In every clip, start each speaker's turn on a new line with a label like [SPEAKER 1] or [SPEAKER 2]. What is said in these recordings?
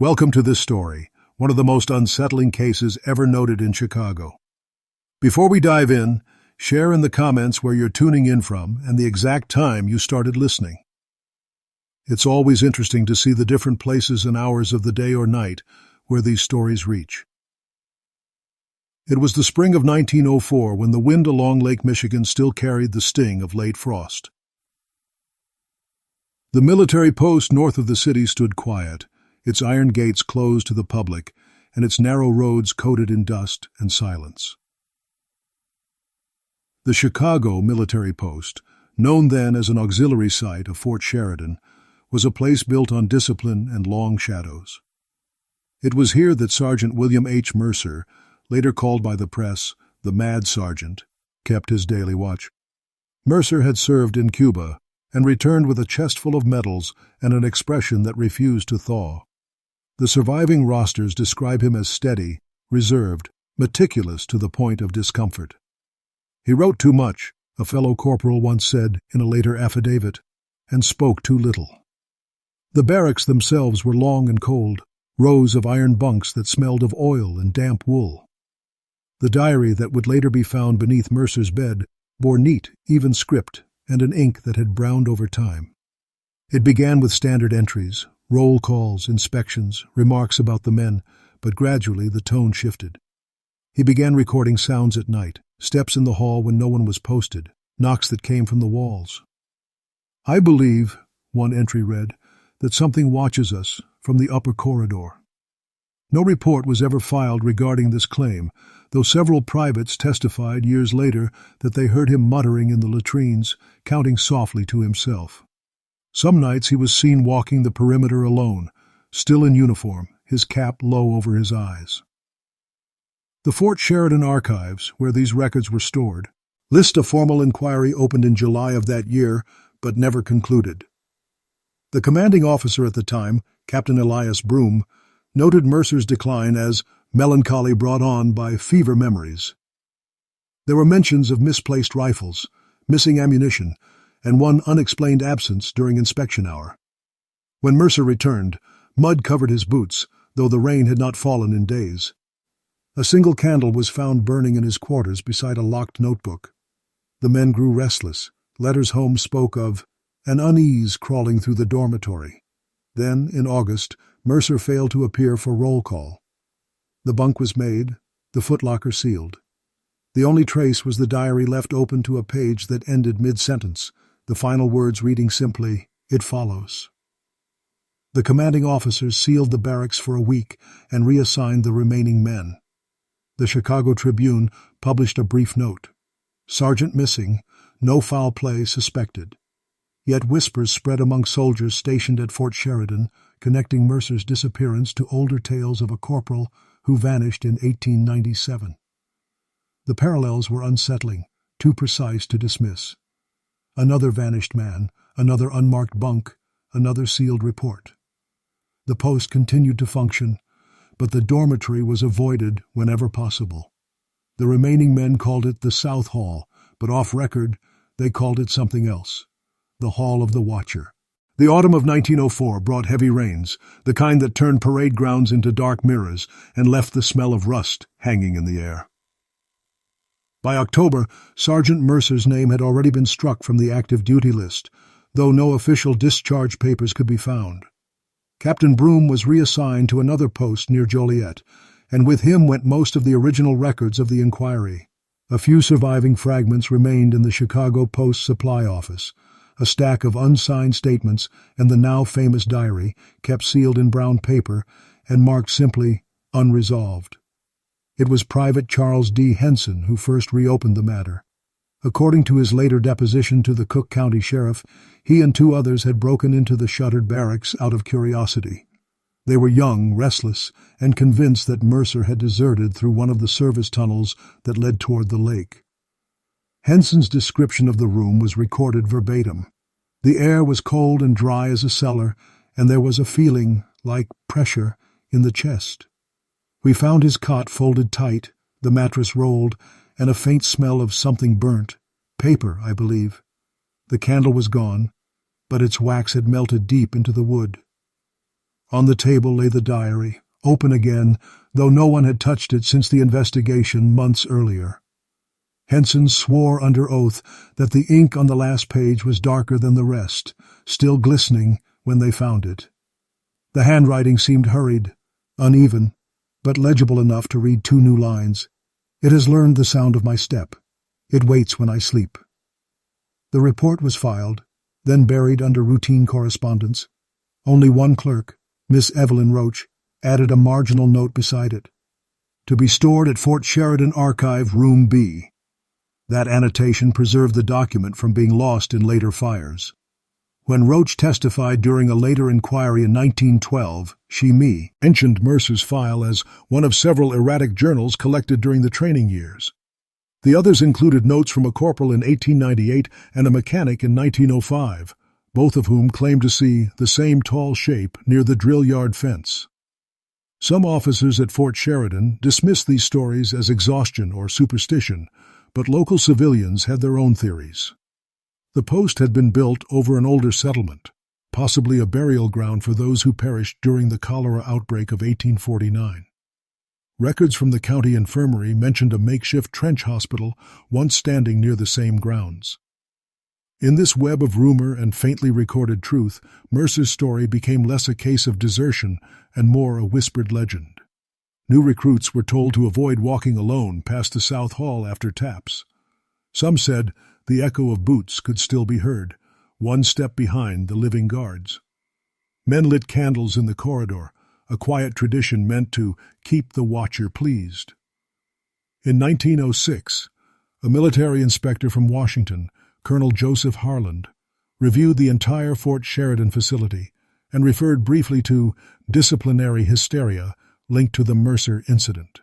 [SPEAKER 1] Welcome to this story, one of the most unsettling cases ever noted in Chicago. Before we dive in, share in the comments where you're tuning in from and the exact time you started listening. It's always interesting to see the different places and hours of the day or night where these stories reach. It was the spring of 1904 when the wind along Lake Michigan still carried the sting of late frost. The military post north of the city stood quiet, its iron gates closed to the public, and its narrow roads coated in dust and silence. The Chicago military post, known then as an auxiliary site of Fort Sheridan, was a place built on discipline and long shadows. It was here that Sergeant William H. Mercer, later called by the press the Mad Sergeant, kept his daily watch. Mercer had served in Cuba and returned with a chest full of medals and an expression that refused to thaw. The surviving rosters describe him as steady, reserved, meticulous to the point of discomfort. He wrote too much, a fellow corporal once said in a later affidavit, and spoke too little. The barracks themselves were long and cold, rows of iron bunks that smelled of oil and damp wool. The diary that would later be found beneath Mercer's bed bore neat, even script and an ink that had browned over time. It began with standard entries, roll calls, inspections, remarks about the men, but gradually the tone shifted. He began recording sounds at night, steps in the hall when no one was posted, knocks that came from the walls. "I believe," one entry read, "that something watches us from the upper corridor." No report was ever filed regarding this claim, though several privates testified years later that they heard him muttering in the latrines, counting softly to himself. Some nights he was seen walking the perimeter alone, still in uniform, his cap low over his eyes. The Fort Sheridan archives, where these records were stored, list a formal inquiry opened in July of that year, but never concluded. The commanding officer at the time, Captain Elias Broom, noted Mercer's decline as melancholy brought on by fever memories. There were mentions of misplaced rifles, missing ammunition, and one unexplained absence during inspection hour. When Mercer returned, mud covered his boots, though the rain had not fallen in days. A single candle was found burning in his quarters beside a locked notebook. The men grew restless. Letters home spoke of an unease crawling through the dormitory. Then, in August, Mercer failed to appear for roll call. The bunk was made, the footlocker sealed. The only trace was the diary left open to a page that ended mid-sentence, the final words reading simply, "It follows." The commanding officers sealed the barracks for a week and reassigned the remaining men. The Chicago Tribune published a brief note. Sergeant missing, no foul play suspected. Yet whispers spread among soldiers stationed at Fort Sheridan, connecting Mercer's disappearance to older tales of a corporal who vanished in 1897. The parallels were unsettling, too precise to dismiss. Another vanished man, another unmarked bunk, another sealed report. The post continued to function, but the dormitory was avoided whenever possible. The remaining men called it the South Hall, but off record they called it something else, the Hall of the Watcher. The autumn of 1904 brought heavy rains, the kind that turned parade grounds into dark mirrors and left the smell of rust hanging in the air. By October, Sergeant Mercer's name had already been struck from the active duty list, though no official discharge papers could be found. Captain Broom was reassigned to another post near Joliet, and with him went most of the original records of the inquiry. A few surviving fragments remained in the Chicago Post Supply Office, a stack of unsigned statements and the now famous diary, kept sealed in brown paper and marked simply "Unresolved." It was Private Charles D. Henson who first reopened the matter. According to his later deposition to the Cook County Sheriff, he and two others had broken into the shuttered barracks out of curiosity. They were young, restless, and convinced that Mercer had deserted through one of the service tunnels that led toward the lake. Henson's description of the room was recorded verbatim. The air was cold and dry as a cellar, and there was a feeling, like pressure, in the chest. We found his cot folded tight, the mattress rolled, and a faint smell of something burnt. Paper, I believe. The candle was gone, but its wax had melted deep into the wood. On the table lay the diary, open again, though no one had touched it since the investigation months earlier. Henson swore under oath that the ink on the last page was darker than the rest, still glistening when they found it. The handwriting seemed hurried, uneven, but legible enough to read 2 new lines. "It has learned the sound of my step. It waits when I sleep." The report was filed, then buried under routine correspondence. Only one clerk, Miss Evelyn Roach, added a marginal note beside it. "To be stored at Fort Sheridan Archive, Room B." That annotation preserved the document from being lost in later fires. When Roach testified during a later inquiry in 1912, she mentioned Mercer's file as one of several erratic journals collected during the training years. The others included notes from a corporal in 1898 and a mechanic in 1905, both of whom claimed to see the same tall shape near the drill yard fence. Some officers at Fort Sheridan dismissed these stories as exhaustion or superstition, but local civilians had their own theories. The post had been built over an older settlement, possibly a burial ground for those who perished during the cholera outbreak of 1849. Records from the county infirmary mentioned a makeshift trench hospital once standing near the same grounds. In this web of rumor and faintly recorded truth, Mercer's story became less a case of desertion and more a whispered legend. New recruits were told to avoid walking alone past the South Hall after taps. Some said the echo of boots could still be heard, one step behind the living guards. Men lit candles in the corridor, a quiet tradition meant to keep the watcher pleased. In 1906, a military inspector from Washington, Colonel Joseph Harland, reviewed the entire Fort Sheridan facility and referred briefly to disciplinary hysteria linked to the Mercer incident.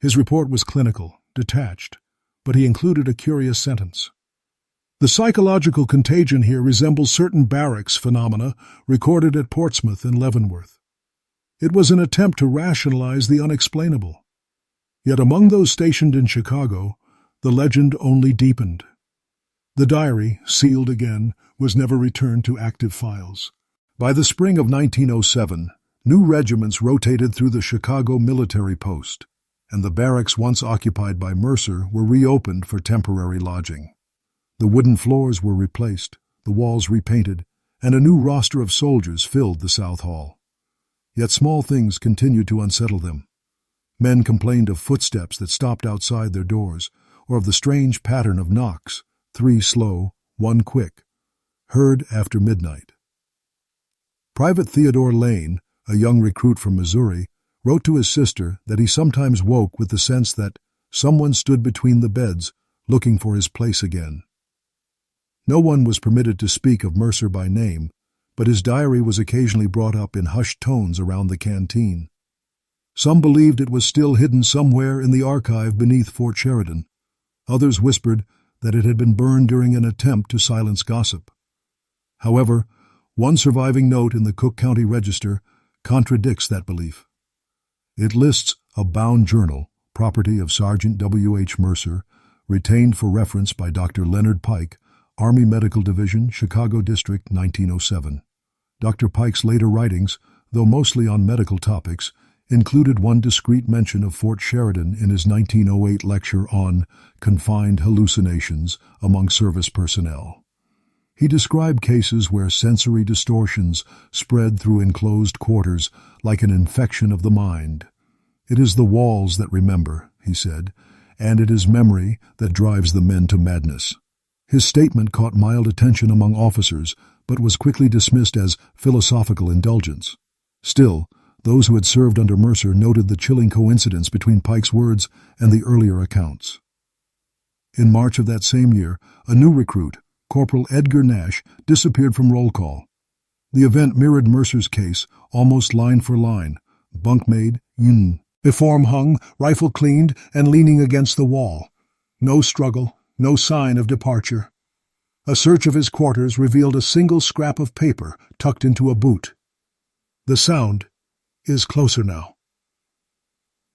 [SPEAKER 1] His report was clinical, detached, but he included a curious sentence. "The psychological contagion here resembles certain barracks phenomena recorded at Portsmouth and Leavenworth. It was an attempt to rationalize the unexplainable. Yet among those stationed in Chicago, the legend only deepened." The diary, sealed again, was never returned to active files. By the spring of 1907, new regiments rotated through the Chicago military post, and the barracks once occupied by Mercer were reopened for temporary lodging. The wooden floors were replaced, the walls repainted, and a new roster of soldiers filled the South Hall. Yet small things continued to unsettle them. Men complained of footsteps that stopped outside their doors, or of the strange pattern of knocks, 3 slow, 1 quick, heard after midnight. Private Theodore Lane, a young recruit from Missouri, wrote to his sister that he sometimes woke with the sense that someone stood between the beds, looking for his place again. No one was permitted to speak of Mercer by name, but his diary was occasionally brought up in hushed tones around the canteen. Some believed it was still hidden somewhere in the archive beneath Fort Sheridan. Others whispered that it had been burned during an attempt to silence gossip. However, one surviving note in the Cook County Register contradicts that belief. It lists a bound journal, property of Sergeant W. H. Mercer, retained for reference by Dr. Leonard Pike, Army Medical Division, Chicago District, 1907. Dr. Pike's later writings, though mostly on medical topics, included one discreet mention of Fort Sheridan in his 1908 lecture on confined hallucinations among service personnel. He described cases where sensory distortions spread through enclosed quarters like an infection of the mind. "It is the walls that remember," he said, "and it is memory that drives the men to madness." His statement caught mild attention among officers, but was quickly dismissed as philosophical indulgence. Still, those who had served under Mercer noted the chilling coincidence between Pike's words and the earlier accounts. In March of that same year, a new recruit, Corporal Edgar Nash, disappeared from roll call. The event mirrored Mercer's case, almost line for line. Bunk made, uniform hung, rifle cleaned, and leaning against the wall. No struggle, no sign of departure. A search of his quarters revealed a single scrap of paper tucked into a boot. The sound is closer now.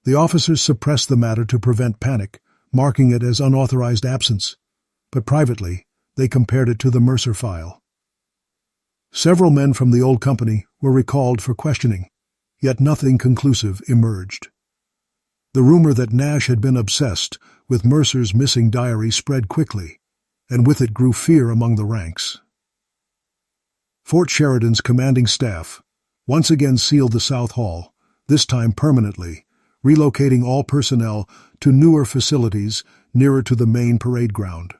[SPEAKER 1] The officers suppressed the matter to prevent panic, marking it as unauthorized absence, but privately they compared it to the Mercer file. Several men from the old company were recalled for questioning, yet nothing conclusive emerged. The rumor that Nash had been obsessed with Mercer's missing diary spread quickly, and with it grew fear among the ranks. Fort Sheridan's commanding staff once again sealed the South Hall, this time permanently, relocating all personnel to newer facilities nearer to the main parade ground.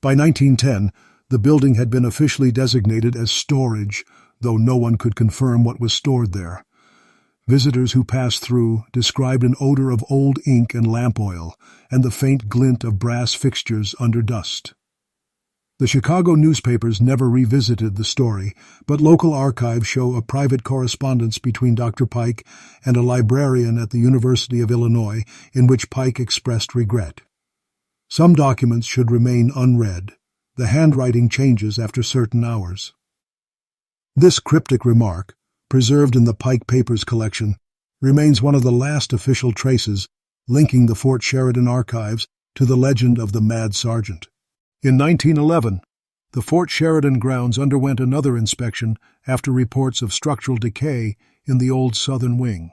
[SPEAKER 1] By 1910, the building had been officially designated as storage, though no one could confirm what was stored there. Visitors who passed through described an odor of old ink and lamp oil and the faint glint of brass fixtures under dust. The Chicago newspapers never revisited the story, but local archives show a private correspondence between Dr. Pike and a librarian at the University of Illinois in which Pike expressed regret. Some documents should remain unread. The handwriting changes after certain hours. This cryptic remark, preserved in the Pike Papers collection, remains one of the last official traces linking the Fort Sheridan archives to the legend of the Mad Sergeant. In 1911, the Fort Sheridan grounds underwent another inspection after reports of structural decay in the old southern wing.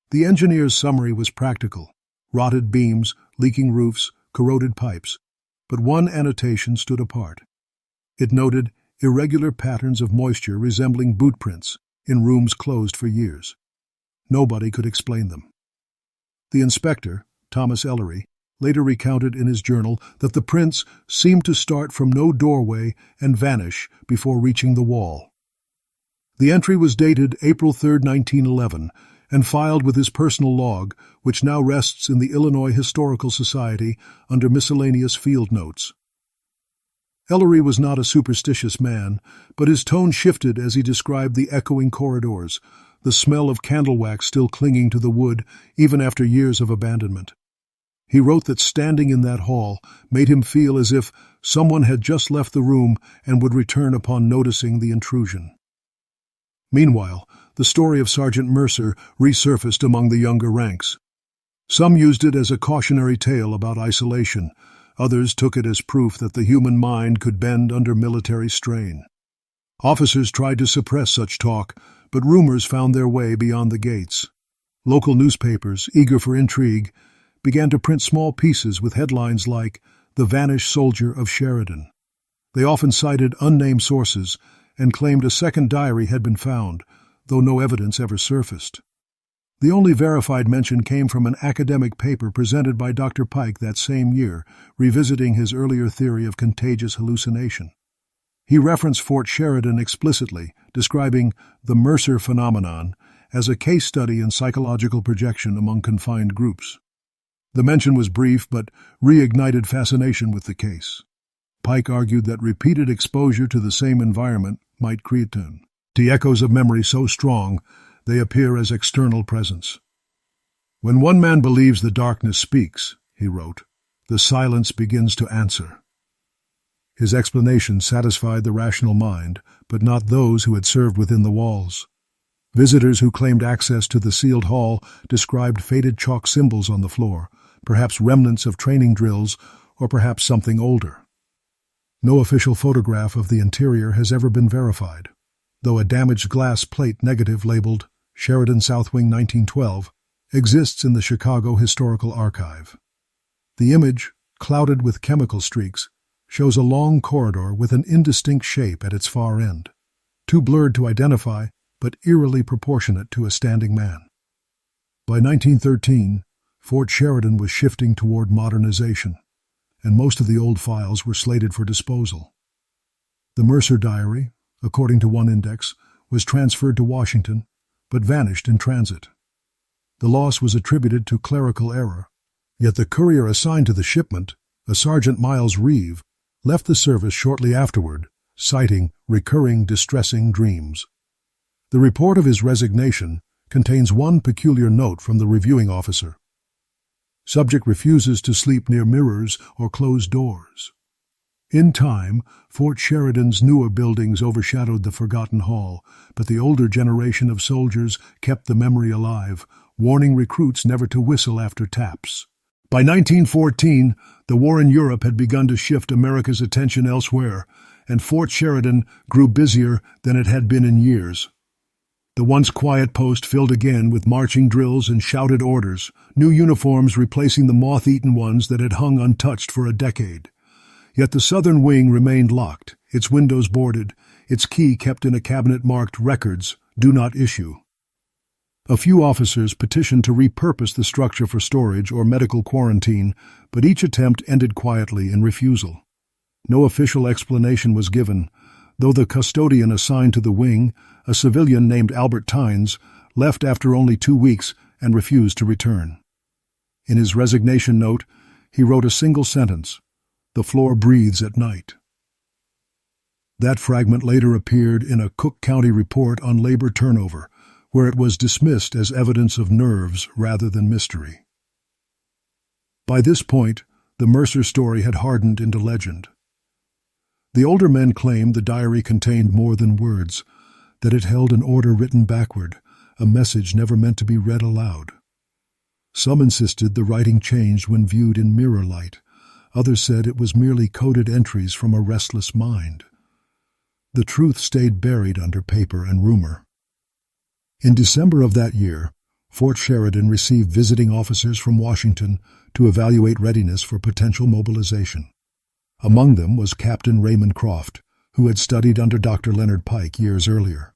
[SPEAKER 1] The engineer's summary was practical: rotted beams, leaking roofs, corroded pipes. But one annotation stood apart. It noted irregular patterns of moisture resembling boot prints in rooms closed for years. Nobody could explain them. The inspector, Thomas Ellery, later recounted in his journal that the prints seemed to start from no doorway and vanish before reaching the wall. The entry was dated April 3, 1911, and filed with his personal log, which now rests in the Illinois Historical Society under miscellaneous field notes. Ellery was not a superstitious man, but his tone shifted as he described the echoing corridors, the smell of candle wax still clinging to the wood even after years of abandonment. He wrote that standing in that hall made him feel as if someone had just left the room and would return upon noticing the intrusion. Meanwhile, the story of Sergeant Mercer resurfaced among the younger ranks. Some used it as a cautionary tale about isolation. Others took it as proof that the human mind could bend under military strain. Officers tried to suppress such talk, but rumors found their way beyond the gates. Local newspapers, eager for intrigue, began to print small pieces with headlines like "The Vanished Soldier of Sheridan." They often cited unnamed sources and claimed a second diary had been found, though no evidence ever surfaced. The only verified mention came from an academic paper presented by Dr. Pike that same year, revisiting his earlier theory of contagious hallucination. He referenced Fort Sheridan explicitly, describing the Mercer phenomenon as a case study in psychological projection among confined groups. The mention was brief but reignited fascination with the case. Pike argued that repeated exposure to the same environment might create the echoes of memory so strong they appear as external presence. "When one man believes the darkness speaks," he wrote, "the silence begins to answer." His explanation satisfied the rational mind, but not those who had served within the walls. Visitors who claimed access to the sealed hall described faded chalk symbols on the floor, perhaps remnants of training drills, or perhaps something older. No official photograph of the interior has ever been verified, though a damaged glass plate negative labeled Sheridan South Wing 1912 exists in the Chicago Historical Archive. The image, clouded with chemical streaks, shows a long corridor with an indistinct shape at its far end, too blurred to identify but eerily proportionate to a standing man. By 1913, Fort Sheridan was shifting toward modernization, and most of the old files were slated for disposal. The Mercer diary, according to one index, was transferred to Washington, but vanished in transit. The loss was attributed to clerical error, yet the courier assigned to the shipment, a Sergeant Miles Reeve, left the service shortly afterward, citing recurring distressing dreams. The report of his resignation contains one peculiar note from the reviewing officer. Subject refuses to sleep near mirrors or closed doors. In time, Fort Sheridan's newer buildings overshadowed the forgotten hall, but the older generation of soldiers kept the memory alive, warning recruits never to whistle after taps. By 1914, the war in Europe had begun to shift America's attention elsewhere, and Fort Sheridan grew busier than it had been in years. The once quiet post filled again with marching drills and shouted orders, new uniforms replacing the moth-eaten ones that had hung untouched for a decade. Yet the southern wing remained locked, its windows boarded, its key kept in a cabinet marked "Records, Do Not Issue." A few officers petitioned to repurpose the structure for storage or medical quarantine, but each attempt ended quietly in refusal. No official explanation was given, though the custodian assigned to the wing, a civilian named Albert Tynes, left after only 2 weeks and refused to return. In his resignation note, he wrote a single sentence: "The floor breathes at night." That fragment later appeared in a Cook County report on labor turnover, where it was dismissed as evidence of nerves rather than mystery. By this point, the Mercer story had hardened into legend. The older men claimed the diary contained more than words, that it held an order written backward, a message never meant to be read aloud. Some insisted the writing changed when viewed in mirror light. Others said it was merely coded entries from a restless mind. The truth stayed buried under paper and rumor. In December of that year, Fort Sheridan received visiting officers from Washington to evaluate readiness for potential mobilization. Among them was Captain Raymond Croft, who had studied under Dr. Leonard Pike years earlier.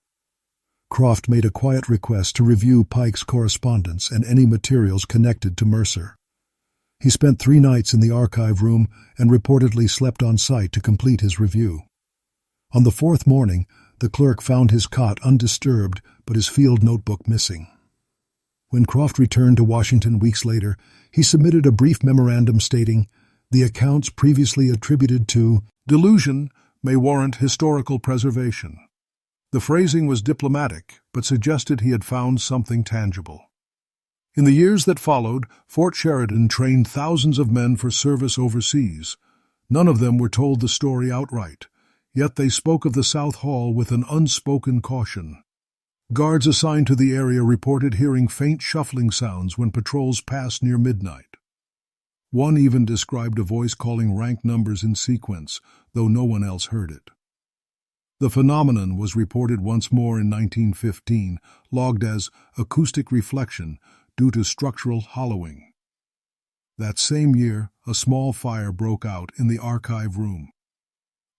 [SPEAKER 1] Croft made a quiet request to review Pike's correspondence and any materials connected to Mercer. He spent 3 nights in the archive room and reportedly slept on site to complete his review. On the 4th morning, the clerk found his cot undisturbed but his field notebook missing. When Croft returned to Washington weeks later, he submitted a brief memorandum stating, "The accounts previously attributed to delusion may warrant historical preservation." The phrasing was diplomatic, but suggested he had found something tangible. In the years that followed, Fort Sheridan trained thousands of men for service overseas. None of them were told the story outright, yet they spoke of the South Hall with an unspoken caution. Guards assigned to the area reported hearing faint shuffling sounds when patrols passed near midnight. One even described a voice calling rank numbers in sequence, though no one else heard it. The phenomenon was reported once more in 1915, logged as acoustic reflection due to structural hollowing. That same year, a small fire broke out in the archive room.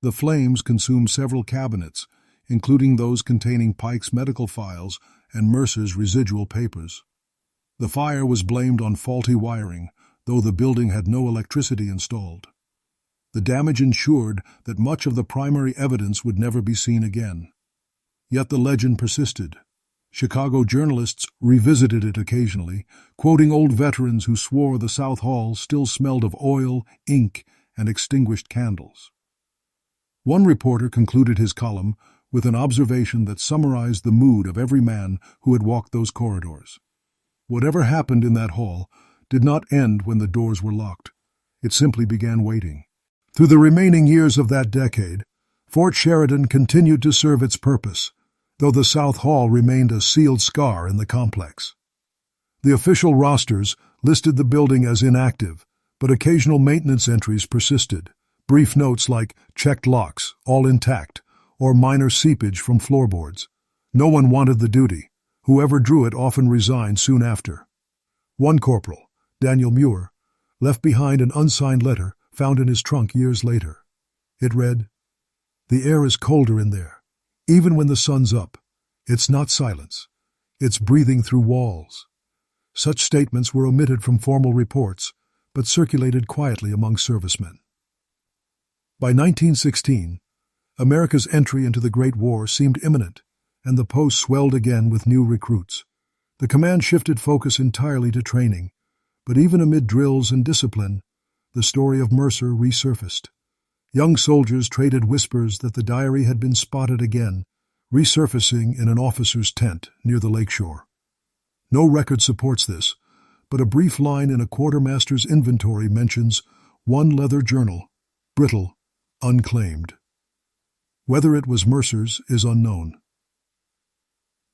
[SPEAKER 1] The flames consumed several cabinets, including those containing Pike's medical files and Mercer's residual papers. The fire was blamed on faulty wiring, though the building had no electricity installed. The damage ensured that much of the primary evidence would never be seen again. Yet the legend persisted. Chicago journalists revisited it occasionally, quoting old veterans who swore the South Hall still smelled of oil, ink, and extinguished candles. One reporter concluded his column with an observation that summarized the mood of every man who had walked those corridors. Whatever happened in that hall did not end when the doors were locked. It simply began waiting. Through the remaining years of that decade, Fort Sheridan continued to serve its purpose, though the South Hall remained a sealed scar in the complex. The official rosters listed the building as inactive, but occasional maintenance entries persisted. Brief notes like "checked locks, all intact," or minor seepage from floorboards. No one wanted the duty. Whoever drew it often resigned soon after. One corporal, Daniel Muir, left behind an unsigned letter found in his trunk years later. It read, "The air is colder in there, even when the sun's up. It's not silence. It's breathing through walls." Such statements were omitted from formal reports, but circulated quietly among servicemen. By 1916, America's entry into the Great War seemed imminent, and the post swelled again with new recruits. The command shifted focus entirely to training, but even amid drills and discipline, the story of Mercer resurfaced. Young soldiers traded whispers that the diary had been spotted again, resurfacing in an officer's tent near the lakeshore. No record supports this, but a brief line in a quartermaster's inventory mentions one leather journal, brittle, unclaimed. Whether it was Mercer's is unknown.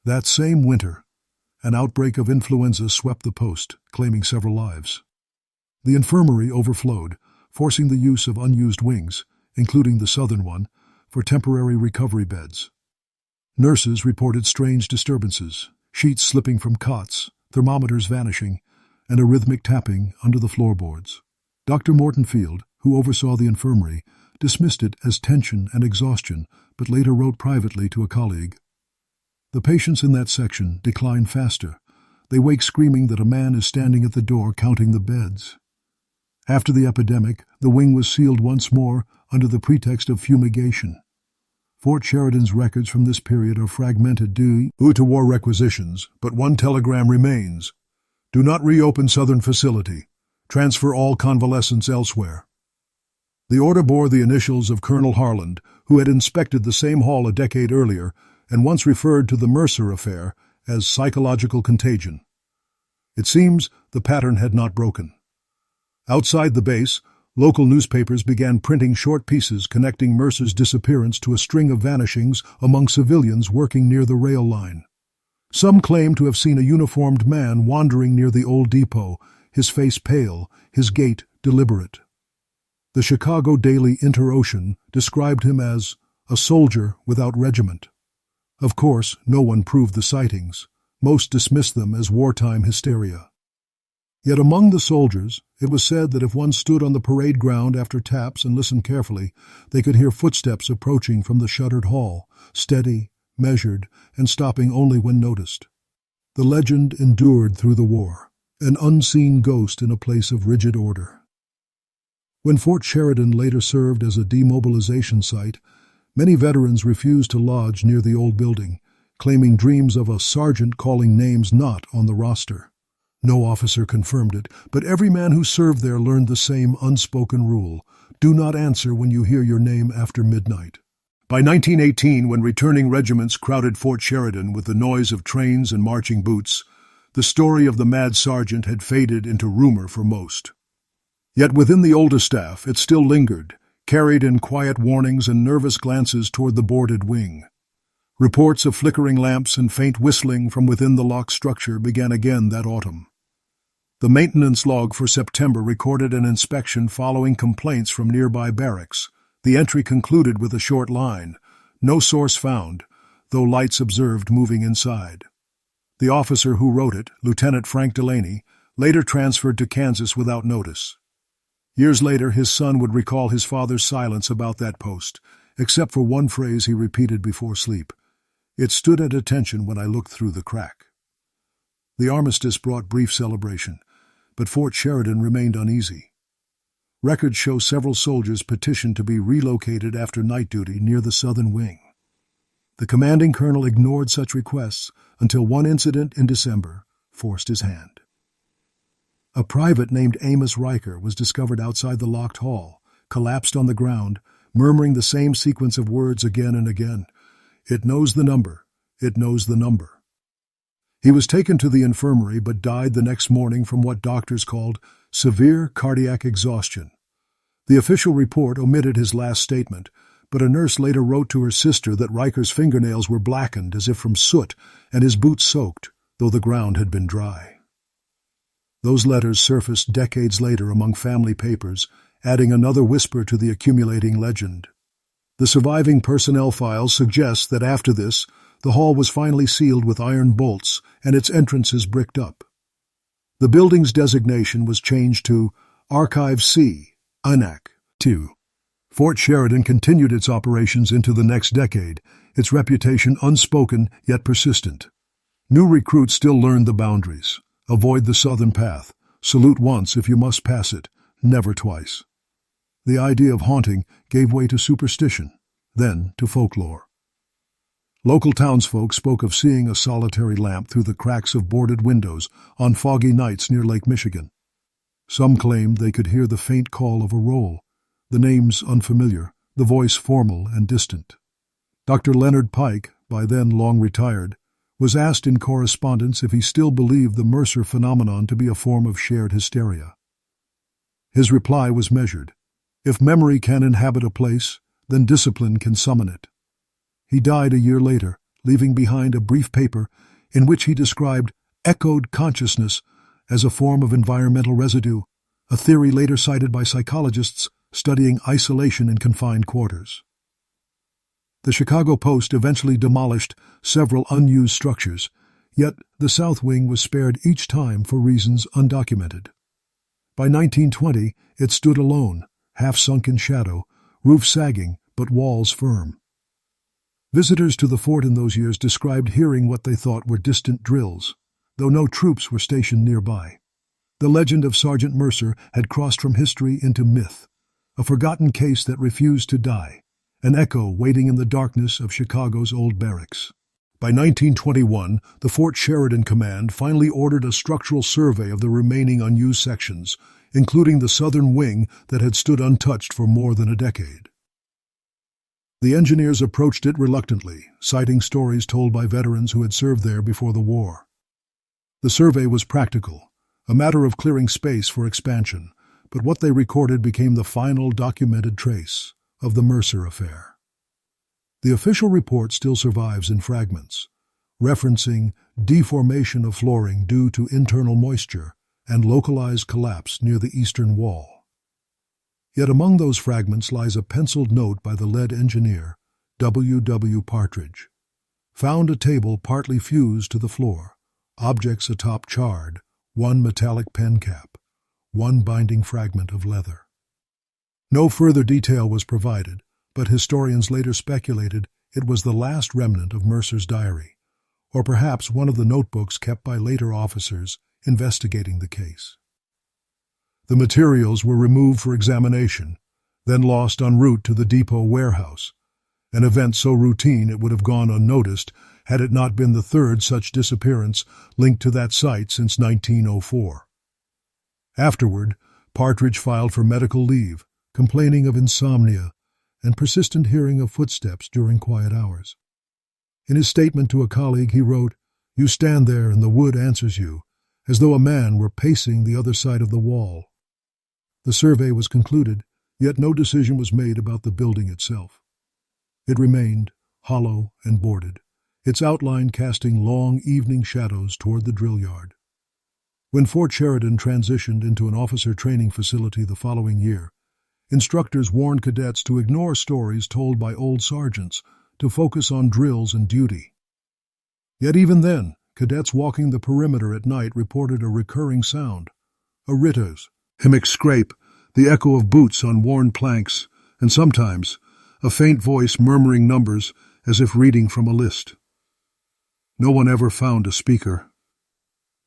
[SPEAKER 1] That same winter, an outbreak of influenza swept the post, claiming several lives. The infirmary overflowed, forcing the use of unused wings, including the southern one, for temporary recovery beds. Nurses reported strange disturbances, sheets slipping from cots, thermometers vanishing, and a rhythmic tapping under the floorboards. Dr. Mortonfield, who oversaw the infirmary, dismissed it as tension and exhaustion, but later wrote privately to a colleague, "The patients in that section decline faster. They wake screaming that a man is standing at the door counting the beds." After the epidemic, the wing was sealed once more under the pretext of fumigation. Fort Sheridan's records from this period are fragmented due to war requisitions, but one telegram remains. "Do not reopen southern facility. Transfer all convalescents elsewhere." The order bore the initials of Colonel Harland, who had inspected the same hall a decade earlier and once referred to the Mercer affair as psychological contagion. It seems the pattern had not broken. Outside the base, local newspapers began printing short pieces connecting Mercer's disappearance to a string of vanishings among civilians working near the rail line. Some claimed to have seen a uniformed man wandering near the old depot, his face pale, his gait deliberate. The Chicago Daily Inter-Ocean described him as a soldier without regiment. Of course, no one proved the sightings. Most dismissed them as wartime hysteria. Yet among the soldiers, it was said that if one stood on the parade ground after taps and listened carefully, they could hear footsteps approaching from the shuttered hall, steady, measured, and stopping only when noticed. The legend endured through the war, an unseen ghost in a place of rigid order. When Fort Sheridan later served as a demobilization site, many veterans refused to lodge near the old building, claiming dreams of a sergeant calling names not on the roster. No officer confirmed it, but every man who served there learned the same unspoken rule: do not answer when you hear your name after midnight. By 1918, when returning regiments crowded Fort Sheridan with the noise of trains and marching boots, the story of the mad sergeant had faded into rumor for most. Yet within the older staff it still lingered, carried in quiet warnings and nervous glances toward the boarded wing. Reports of flickering lamps and faint whistling from within the locked structure began again that autumn. The maintenance log for September recorded an inspection following complaints from nearby barracks. The entry concluded with a short line, "No source found, though lights observed moving inside." The officer who wrote it, Lieutenant Frank Delaney, later transferred to Kansas without notice. Years later, his son would recall his father's silence about that post, except for one phrase he repeated before sleep. "It stood at attention when I looked through the crack." The armistice brought brief celebration, but Fort Sheridan remained uneasy. Records show several soldiers petitioned to be relocated after night duty near the southern wing. The commanding colonel ignored such requests until one incident in December forced his hand. A private named Amos Riker was discovered outside the locked hall, collapsed on the ground, murmuring the same sequence of words again and again. "It knows the number. It knows the number." He was taken to the infirmary but died the next morning from what doctors called severe cardiac exhaustion. The official report omitted his last statement, but a nurse later wrote to her sister that Riker's fingernails were blackened as if from soot and his boots soaked, though the ground had been dry. Those letters surfaced decades later among family papers, adding another whisper to the accumulating legend. The surviving personnel files suggest that after this, the hall was finally sealed with iron bolts and its entrances bricked up. The building's designation was changed to Archive C, UNAC 2. Fort Sheridan continued its operations into the next decade, its reputation unspoken yet persistent. New recruits still learned the boundaries. Avoid the southern path. Salute once if you must pass it, never twice. The idea of haunting gave way to superstition, then to folklore. Local townsfolk spoke of seeing a solitary lamp through the cracks of boarded windows on foggy nights near Lake Michigan. Some claimed they could hear the faint call of a roll, the names unfamiliar, the voice formal and distant. Dr. Leonard Pike, by then long retired, was asked in correspondence if he still believed the Mercer phenomenon to be a form of shared hysteria. His reply was measured. If memory can inhabit a place, then discipline can summon it. He died a year later, leaving behind a brief paper in which he described echoed consciousness as a form of environmental residue, a theory later cited by psychologists studying isolation in confined quarters. The Chicago Post eventually demolished several unused structures, yet the south wing was spared each time for reasons undocumented. By 1920, it stood alone, half sunk in shadow, roof sagging but walls firm. Visitors to the fort in those years described hearing what they thought were distant drills, though no troops were stationed nearby. The legend of Sergeant Mercer had crossed from history into myth, a forgotten case that refused to die, an echo waiting in the darkness of Chicago's old barracks. By 1921, the Fort Sheridan Command finally ordered a structural survey of the remaining unused sections, including the southern wing that had stood untouched for more than a decade. The engineers approached it reluctantly, citing stories told by veterans who had served there before the war. The survey was practical, a matter of clearing space for expansion, but what they recorded became the final documented trace of the Mercer affair. The official report still survives in fragments, referencing deformation of flooring due to internal moisture and localized collapse near the eastern wall. Yet among those fragments lies a penciled note by the lead engineer, W. W. Partridge. Found a table partly fused to the floor, objects atop charred, one metallic pen cap, one binding fragment of leather. No further detail was provided, but historians later speculated it was the last remnant of Mercer's diary, or perhaps one of the notebooks kept by later officers investigating the case. The materials were removed for examination, then lost en route to the depot warehouse, an event so routine it would have gone unnoticed had it not been the third such disappearance linked to that site since 1904. Afterward, Partridge filed for medical leave, complaining of insomnia and persistent hearing of footsteps during quiet hours. In his statement to a colleague, he wrote, "You stand there and the wood answers you, as though a man were pacing the other side of the wall." The survey was concluded, yet no decision was made about the building itself. It remained hollow and boarded, its outline casting long evening shadows toward the drill yard. When Fort Sheridan transitioned into an officer training facility the following year, instructors warned cadets to ignore stories told by old sergeants, to focus on drills and duty. Yet even then, cadets walking the perimeter at night reported a recurring sound, a ritter's, hymnic scrape, the echo of boots on worn planks, and sometimes a faint voice murmuring numbers as if reading from a list. No one ever found a speaker.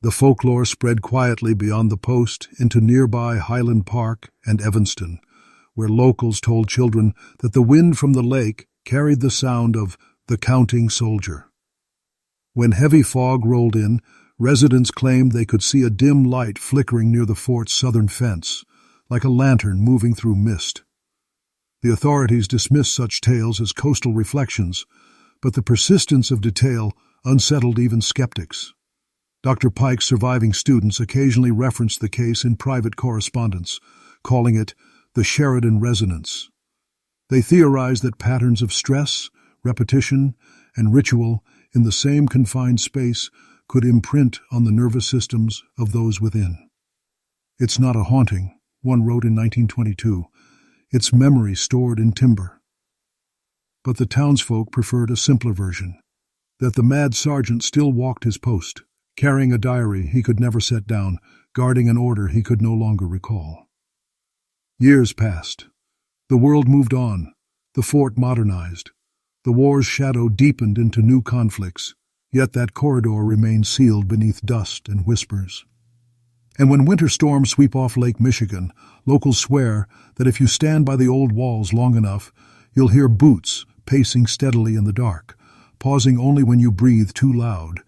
[SPEAKER 1] The folklore spread quietly beyond the post into nearby Highland Park and Evanston, where locals told children that the wind from the lake carried the sound of the counting soldier. When heavy fog rolled in, residents claimed they could see a dim light flickering near the fort's southern fence, like a lantern moving through mist. The authorities dismissed such tales as coastal reflections, but the persistence of detail unsettled even skeptics. Dr. Pike's surviving students occasionally referenced the case in private correspondence, calling it the Sheridan Resonance. They theorized that patterns of stress, repetition, and ritual in the same confined space could imprint on the nervous systems of those within. "It's not a haunting," one wrote in 1922. "It's memory stored in timber." But the townsfolk preferred a simpler version, that the mad sergeant still walked his post, carrying a diary he could never set down, guarding an order he could no longer recall. Years passed. The world moved on. The fort modernized. The war's shadow deepened into new conflicts, yet that corridor remained sealed beneath dust and whispers. And when winter storms sweep off Lake Michigan, locals swear that if you stand by the old walls long enough, you'll hear boots pacing steadily in the dark, pausing only when you breathe too loud,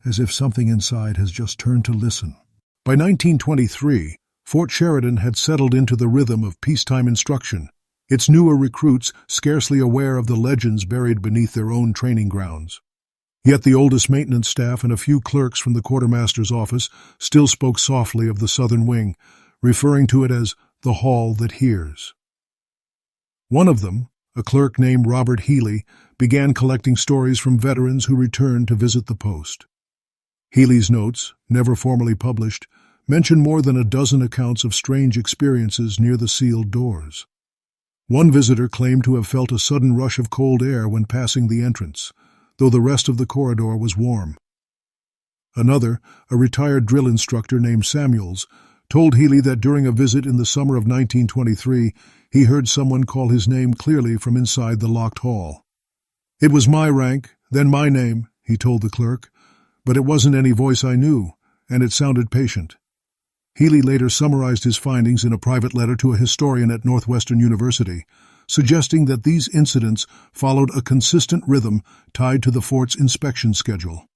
[SPEAKER 1] as if something inside has just turned to listen. By 1923, Fort Sheridan had settled into the rhythm of peacetime instruction, its newer recruits scarcely aware of the legends buried beneath their own training grounds. Yet the oldest maintenance staff and a few clerks from the quartermaster's office still spoke softly of the southern wing, referring to it as the hall that hears. One of them, a clerk named Robert Healy, began collecting stories from veterans who returned to visit the post. Healy's notes, never formally published, mention more than a dozen accounts of strange experiences near the sealed doors. One visitor claimed to have felt a sudden rush of cold air when passing the entrance, though the rest of the corridor was warm. Another, a retired drill instructor named Samuels, told Healy that during a visit in the summer of 1923, he heard someone call his name clearly from inside the locked hall. "It was my rank, then my name," he told the clerk, "but it wasn't any voice I knew, and it sounded patient." Healy later summarized his findings in a private letter to a historian at Northwestern University, suggesting that these incidents followed a consistent rhythm tied to the fort's inspection schedule.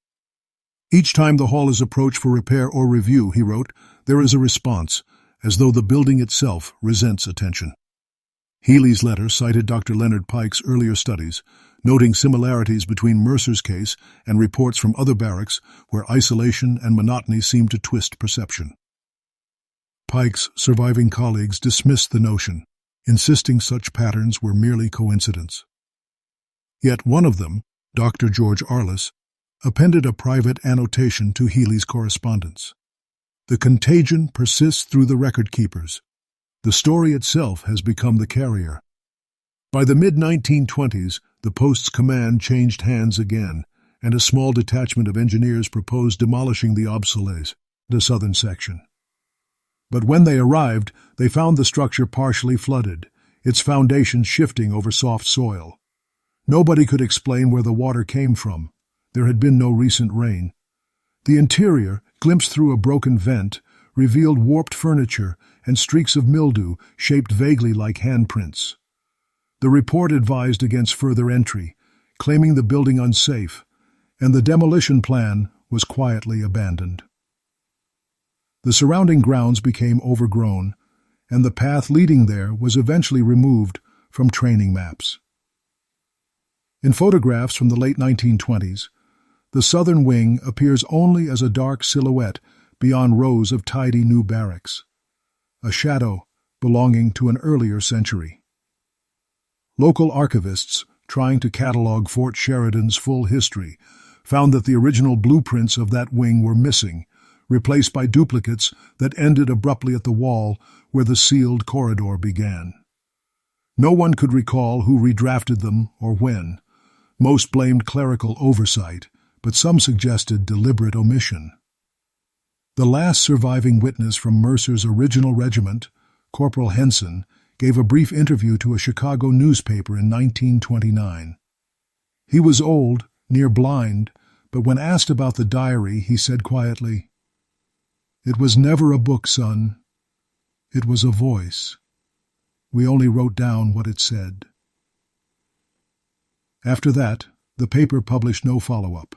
[SPEAKER 1] "Each time the hall is approached for repair or review," he wrote, "there is a response, as though the building itself resents attention." Healy's letter cited Dr. Leonard Pike's earlier studies, noting similarities between Mercer's case and reports from other barracks where isolation and monotony seemed to twist perception. Pike's surviving colleagues dismissed the notion, insisting such patterns were merely coincidence. Yet one of them, Dr. George Arliss, appended a private annotation to Healy's correspondence. "The contagion persists through the record keepers. The story itself has become the carrier." By the mid-1920s, the post's command changed hands again, and a small detachment of engineers proposed demolishing the obsolete, the southern section. But when they arrived, they found the structure partially flooded, its foundations shifting over soft soil. Nobody could explain where the water came from. There had been no recent rain. The interior, glimpsed through a broken vent, revealed warped furniture and streaks of mildew shaped vaguely like handprints. The report advised against further entry, claiming the building unsafe, and the demolition plan was quietly abandoned. The surrounding grounds became overgrown, and the path leading there was eventually removed from training maps. In photographs from the late 1920s, the southern wing appears only as a dark silhouette beyond rows of tidy new barracks, a shadow belonging to an earlier century. Local archivists, trying to catalog Fort Sheridan's full history, found that the original blueprints of that wing were missing, replaced by duplicates that ended abruptly at the wall where the sealed corridor began. No one could recall who redrafted them or when. Most blamed clerical oversight, but some suggested deliberate omission. The last surviving witness from Mercer's original regiment, Corporal Henson, gave a brief interview to a Chicago newspaper in 1929. He was old, near blind, but when asked about the diary, he said quietly, "It was never a book, son. It was a voice. We only wrote down what it said." After that, the paper published no follow-up.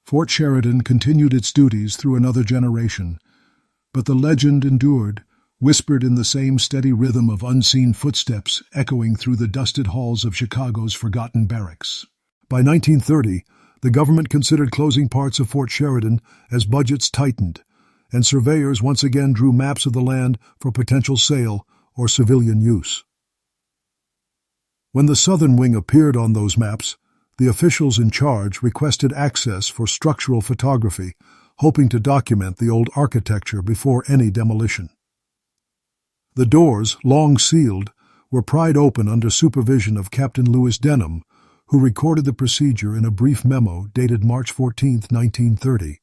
[SPEAKER 1] Fort Sheridan continued its duties through another generation, but the legend endured, whispered in the same steady rhythm of unseen footsteps echoing through the dusted halls of Chicago's forgotten barracks. By 1930, the government considered closing parts of Fort Sheridan as budgets tightened, and surveyors once again drew maps of the land for potential sale or civilian use. When the southern wing appeared on those maps, the officials in charge requested access for structural photography, hoping to document the old architecture before any demolition. The doors, long sealed, were pried open under supervision of Captain Lewis Denham, who recorded the procedure in a brief memo dated March 14, 1930.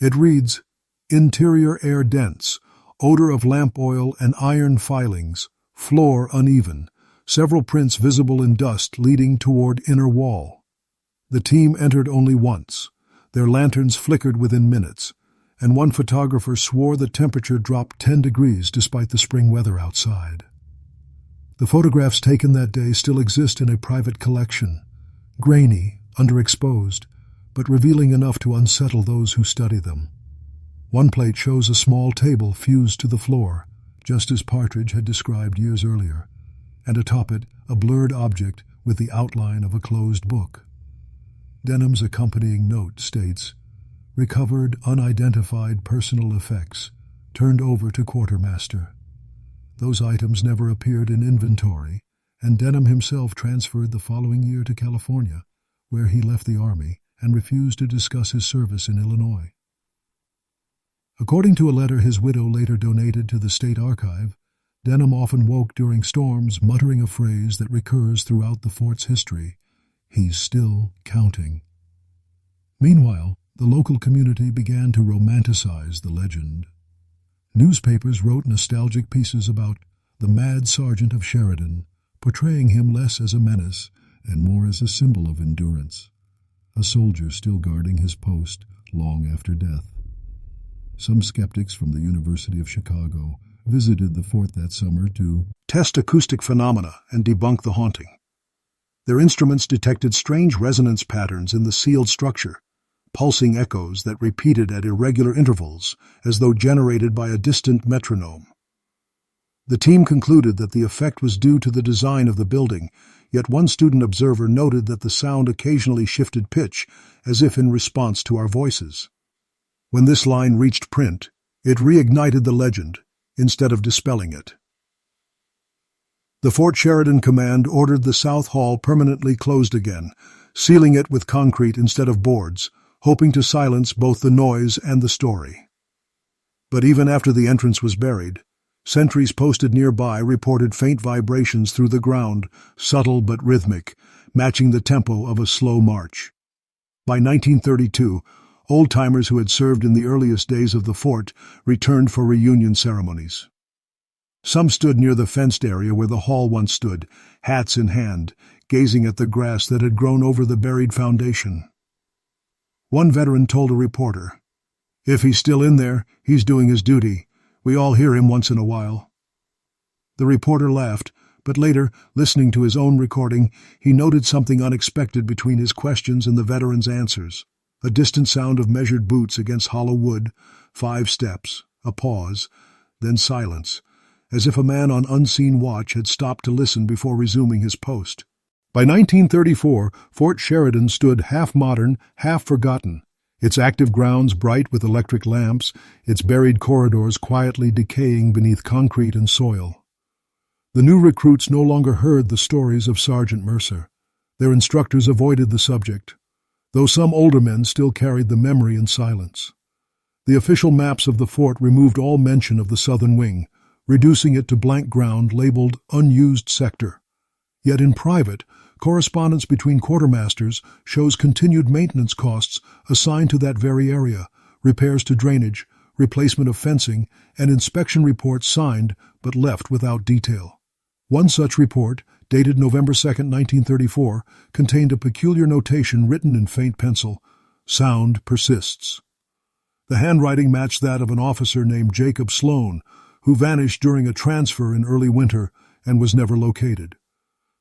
[SPEAKER 1] It reads, "Interior air dense, odor of lamp oil and iron filings, floor uneven, several prints visible in dust leading toward inner wall. The team entered only once. Their lanterns flickered within minutes, and one photographer swore the temperature dropped 10 degrees despite the spring weather outside." The photographs taken that day still exist in a private collection, grainy, underexposed, but revealing enough to unsettle those who study them. One plate shows a small table fused to the floor, just as Partridge had described years earlier, and atop it a blurred object with the outline of a closed book. Denham's accompanying note states, "Recovered unidentified personal effects, turned over to quartermaster." Those items never appeared in inventory, and Denham himself transferred the following year to California, where he left the Army and refused to discuss his service in Illinois. According to a letter his widow later donated to the State Archive, Denham often woke during storms, muttering a phrase that recurs throughout the fort's history: "He's still counting." Meanwhile, the local community began to romanticize the legend. Newspapers wrote nostalgic pieces about the mad sergeant of Sheridan, portraying him less as a menace and more as a symbol of endurance, a soldier still guarding his post long after death. Some skeptics from the University of Chicago visited the fort that summer to test acoustic phenomena and debunk the haunting. Their instruments detected strange resonance patterns in the sealed structure, pulsing echoes that repeated at irregular intervals as though generated by a distant metronome. The team concluded that the effect was due to the design of the building, yet one student observer noted that the sound occasionally shifted pitch, as if in response to our voices. When this line reached print, it reignited the legend, instead of dispelling it. The Fort Sheridan command ordered the South Hall permanently closed again, sealing it with concrete instead of boards, hoping to silence both the noise and the story. But even after the entrance was buried, sentries posted nearby reported faint vibrations through the ground, subtle but rhythmic, matching the tempo of a slow march. By 1932, old-timers who had served in the earliest days of the fort returned for reunion ceremonies. Some stood near the fenced area where the hall once stood, hats in hand, gazing at the grass that had grown over the buried foundation. One veteran told a reporter, "If he's still in there, he's doing his duty. We all hear him once in a while." The reporter laughed, but later, listening to his own recording, he noted something unexpected between his questions and the veteran's answers. A distant sound of measured boots against hollow wood, 5 steps, a pause, then silence, as if a man on unseen watch had stopped to listen before resuming his post. By 1934, Fort Sheridan stood half-modern, half-forgotten, its active grounds bright with electric lamps, its buried corridors quietly decaying beneath concrete and soil. The new recruits no longer heard the stories of Sergeant Mercer. Their instructors avoided the subject, though some older men still carried the memory in silence. The official maps of the fort removed all mention of the southern wing, reducing it to blank ground labeled Unused Sector. Yet in private, correspondence between quartermasters shows continued maintenance costs assigned to that very area, repairs to drainage, replacement of fencing, and inspection reports signed but left without detail. One such report, dated November 2, 1934, contained a peculiar notation written in faint pencil: "Sound persists." The handwriting matched that of an officer named Jacob Sloan, who vanished during a transfer in early winter and was never located.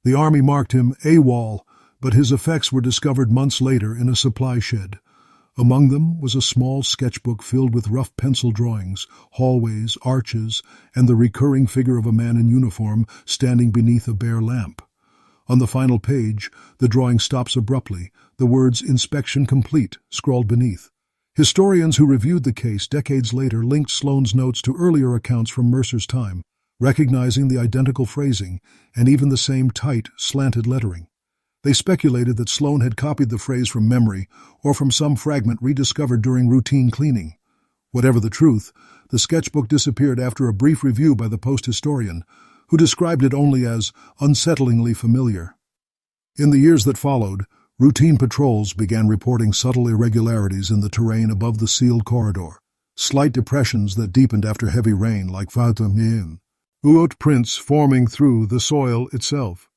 [SPEAKER 1] The Army marked him AWOL, but his effects were discovered months later in a supply shed. Among them was a small sketchbook filled with rough pencil drawings, hallways, arches, and the recurring figure of a man in uniform standing beneath a bare lamp. On the final page, the drawing stops abruptly, the words "Inspection complete" scrawled beneath. Historians who reviewed the case decades later linked Sloan's notes to earlier accounts from Mercer's time, recognizing the identical phrasing and even the same tight, slanted lettering. They speculated that Sloan had copied the phrase from memory or from some fragment rediscovered during routine cleaning. Whatever the truth, the sketchbook disappeared after a brief review by the Post historian, who described it only as unsettlingly familiar. In the years that followed, routine patrols began reporting subtle irregularities in the terrain above the sealed corridor, slight depressions that deepened after heavy rain like Unearthed prints forming through the soil itself.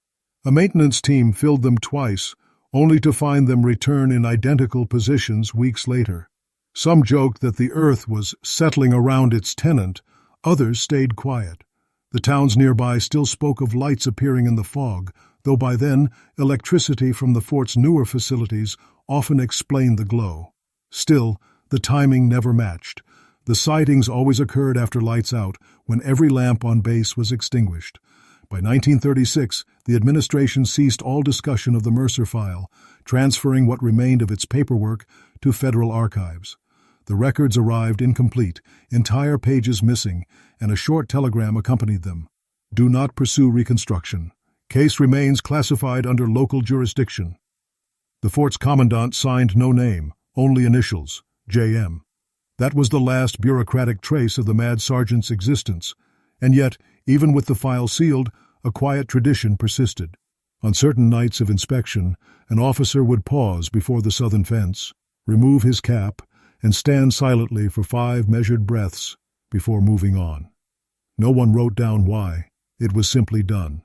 [SPEAKER 1] A maintenance team filled them twice, only to find them return in identical positions weeks later. Some joked that the earth was settling around its tenant, others stayed quiet. The towns nearby still spoke of lights appearing in the fog, though by then electricity from the fort's newer facilities often explained the glow. Still, the timing never matched. The sightings always occurred after lights out, when every lamp on base was extinguished. By 1936, the administration ceased all discussion of the Mercer file, transferring what remained of its paperwork to federal archives. The records arrived incomplete, entire pages missing, and a short telegram accompanied them. "Do not pursue reconstruction. Case remains classified under local jurisdiction." The fort's commandant signed no name, only initials, JM. That was the last bureaucratic trace of the mad sergeant's existence, and yet, Even with the file sealed, a quiet tradition persisted. On certain nights of inspection, an officer would pause before the southern fence, remove his cap, and stand silently for 5 measured breaths before moving on. No one wrote down why. It was simply done.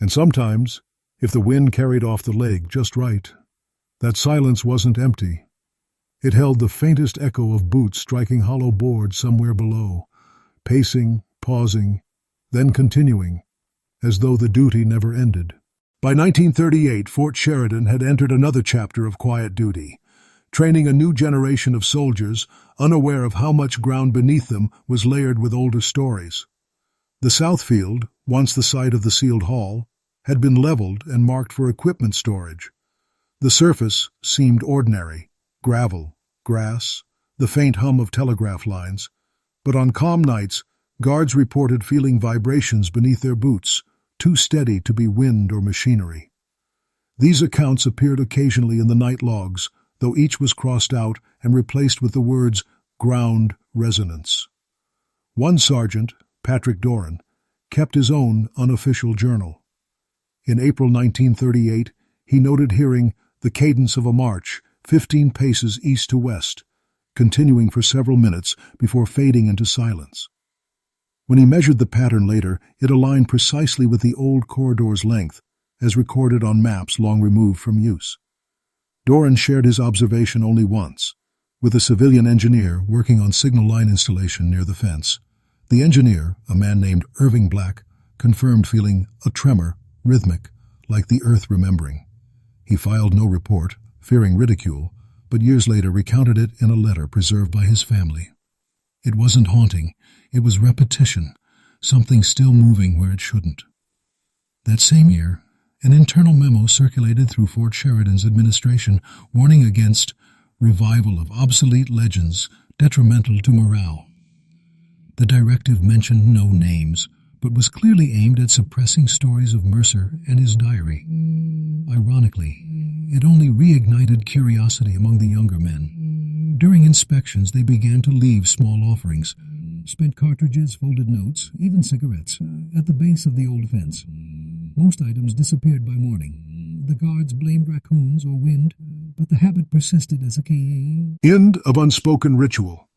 [SPEAKER 1] And sometimes, if the wind carried off the leg just right, that silence wasn't empty. It held the faintest echo of boots striking hollow boards somewhere below, pacing, pausing, then continuing, as though the duty never ended. By 1938, Fort Sheridan had entered another chapter of quiet duty, training a new generation of soldiers, unaware of how much ground beneath them was layered with older stories. The South Field, once the site of the sealed hall, had been leveled and marked for equipment storage. The surface seemed ordinary, gravel, grass, the faint hum of telegraph lines, but on calm nights, guards reported feeling vibrations beneath their boots, too steady to be wind or machinery. These accounts appeared occasionally in the night logs, though each was crossed out and replaced with the words ground resonance. One sergeant, Patrick Doran, kept his own unofficial journal. In April 1938, he noted hearing the cadence of a march 15 paces east to west, continuing for several minutes before fading into silence. When he measured the pattern later, it aligned precisely with the old corridor's length, as recorded on maps long removed from use. Doran shared his observation only once, with a civilian engineer working on signal line installation near the fence. The engineer, a man named Irving Black, confirmed feeling a tremor, rhythmic, like the earth remembering. He filed no report, fearing ridicule, but years later recounted it in a letter preserved by his family. It wasn't haunting, it was repetition, something still moving where it shouldn't. That same year, an internal memo circulated through Fort Sheridan's administration warning against revival of obsolete legends detrimental to morale. The directive mentioned no names, but was clearly aimed at suppressing stories of Mercer and his diary. Ironically, it only reignited curiosity among the younger men. During inspections, they began to leave small offerings, spent cartridges, folded notes, even cigarettes, at the base of the old fence. Most items disappeared by morning. The guards blamed raccoons or wind, but the habit persisted as a key. End of unspoken ritual.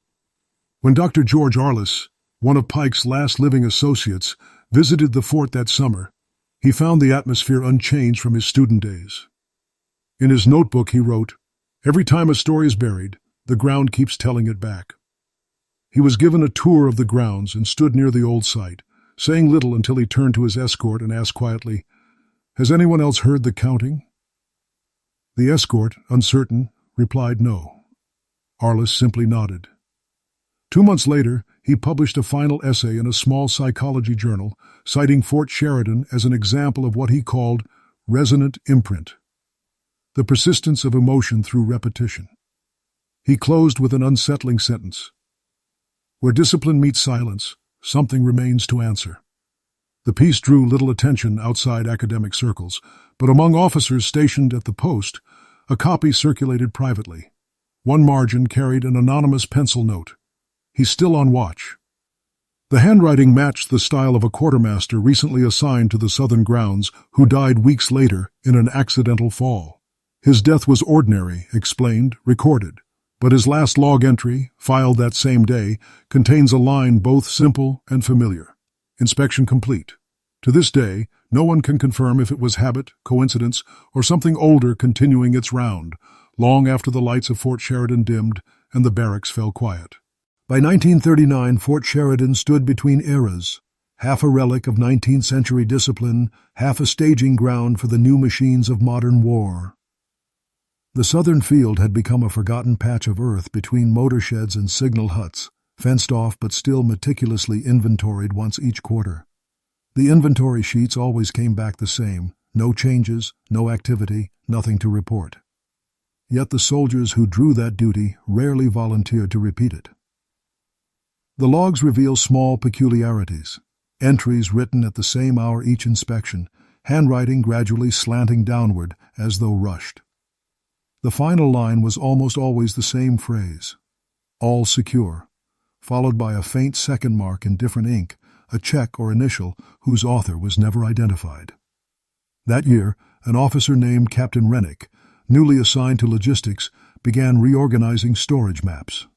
[SPEAKER 1] When Dr. George Arliss, one of Pike's last living associates, visited the fort that summer, he found the atmosphere unchanged from his student days. In his notebook he wrote, "Every time a story is buried, the ground keeps telling it back." He was given a tour of the grounds and stood near the old site, saying little until he turned to his escort and asked quietly, "Has anyone else heard the counting?" The escort, uncertain, replied no. Arliss simply nodded. 2 months later, he published a final essay in a small psychology journal, citing Fort Sheridan as an example of what he called resonant imprint, the persistence of emotion through repetition. He closed with an unsettling sentence. "Where discipline meets silence, something remains to answer." The piece drew little attention outside academic circles, but among officers stationed at the post, a copy circulated privately. One margin carried an anonymous pencil note. "He's still on watch." The handwriting matched the style of a quartermaster recently assigned to the southern grounds who died weeks later in an accidental fall. His death was ordinary, explained, recorded, but his last log entry, filed that same day, contains a line both simple and familiar. Inspection complete. To this day, no one can confirm if it was habit, coincidence, or something older continuing its round, long after the lights of Fort Sheridan dimmed and the barracks fell quiet. By 1939, Fort Sheridan stood between eras, half a relic of 19th century discipline, half a staging ground for the new machines of modern war. The southern field had become a forgotten patch of earth between motor sheds and signal huts, fenced off but still meticulously inventoried once each quarter. The inventory sheets always came back the same, no changes, no activity, nothing to report. Yet the soldiers who drew that duty rarely volunteered to repeat it. The logs reveal small peculiarities, entries written at the same hour each inspection, handwriting gradually slanting downward as though rushed. The final line was almost always the same phrase, "all secure," followed by a faint second mark in different ink, a check or initial whose author was never identified. That year, an officer named Captain Rennick, newly assigned to logistics, began reorganizing storage maps.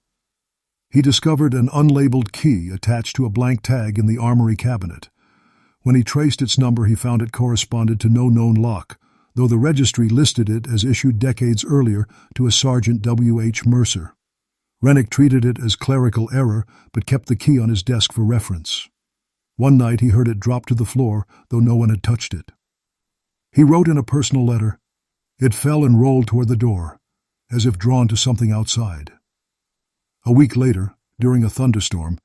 [SPEAKER 1] He discovered an unlabeled key attached to a blank tag in the armory cabinet. When he traced its number, he found it corresponded to no known lock, though the registry listed it as issued decades earlier to a Sergeant W.H. Mercer. Rennick treated it as clerical error, but kept the key on his desk for reference. One night he heard it drop to the floor, though no one had touched it. He wrote in a personal letter. It fell and rolled toward the door, as if drawn to something outside. A week later, during a thunderstorm,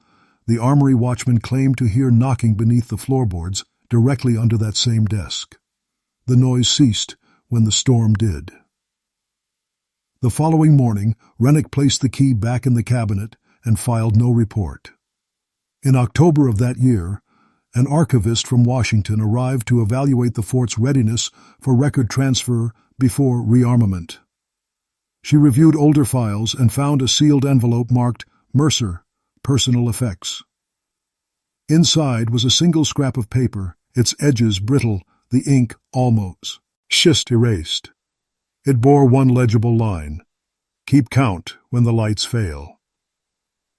[SPEAKER 1] the armory watchman claimed to hear knocking beneath the floorboards directly under that same desk. The noise ceased when the storm did. The following morning, Rennick placed the key back in the cabinet and filed no report. In October of that year, an archivist from Washington arrived to evaluate the fort's readiness for record transfer before rearmament. She reviewed older files and found a sealed envelope marked Mercer, Personal Effects. Inside was a single scrap of paper, its edges brittle, the ink almost schist erased. It bore one legible line: "Keep count when the lights fail."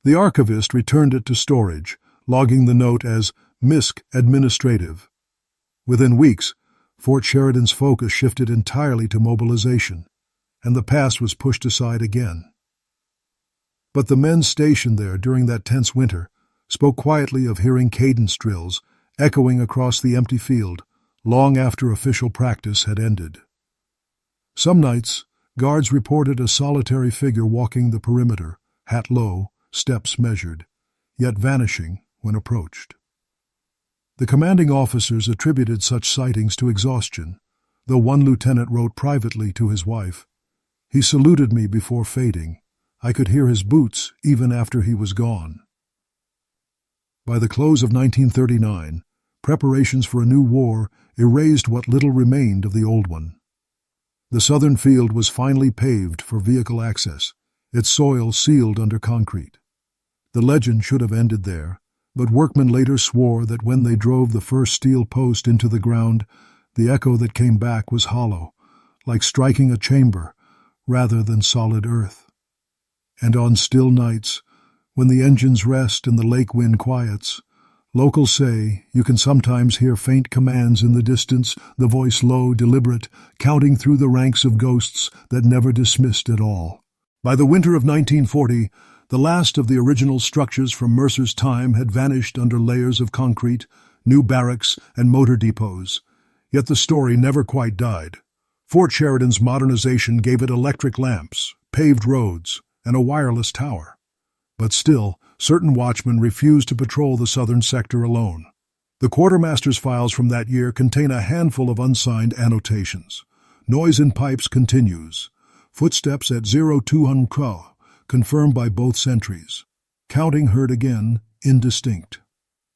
[SPEAKER 1] The archivist returned it to storage, logging the note as MISC Administrative. Within weeks, Fort Sheridan's focus shifted entirely to mobilization, and the past was pushed aside again. But the men stationed there during that tense winter spoke quietly of hearing cadence drills echoing across the empty field long after official practice had ended. Some nights, guards reported a solitary figure walking the perimeter, hat low, steps measured, yet vanishing when approached. The commanding officers attributed such sightings to exhaustion, though one lieutenant wrote privately to his wife, "He saluted me before fading. I could hear his boots even after he was gone." By the close of 1939, preparations for a new war erased what little remained of the old one. The southern field was finally paved for vehicle access, its soil sealed under concrete. The legend should have ended there, but workmen later swore that when they drove the first steel post into the ground, the echo that came back was hollow, like striking a chamber rather than solid earth. And on still nights, when the engines rest and the lake wind quiets, locals say you can sometimes hear faint commands in the distance, the voice low, deliberate, counting through the ranks of ghosts that never dismissed at all. By the winter of 1940, the last of the original structures from Mercer's time had vanished under layers of concrete, new barracks, and motor depots. Yet the story never quite died. Fort Sheridan's modernization gave it electric lamps, paved roads, and a wireless tower. But still, certain watchmen refused to patrol the southern sector alone. The quartermaster's files from that year contain a handful of unsigned annotations. Noise in pipes continues. Footsteps at 0200 confirmed by both sentries. Counting heard again, indistinct.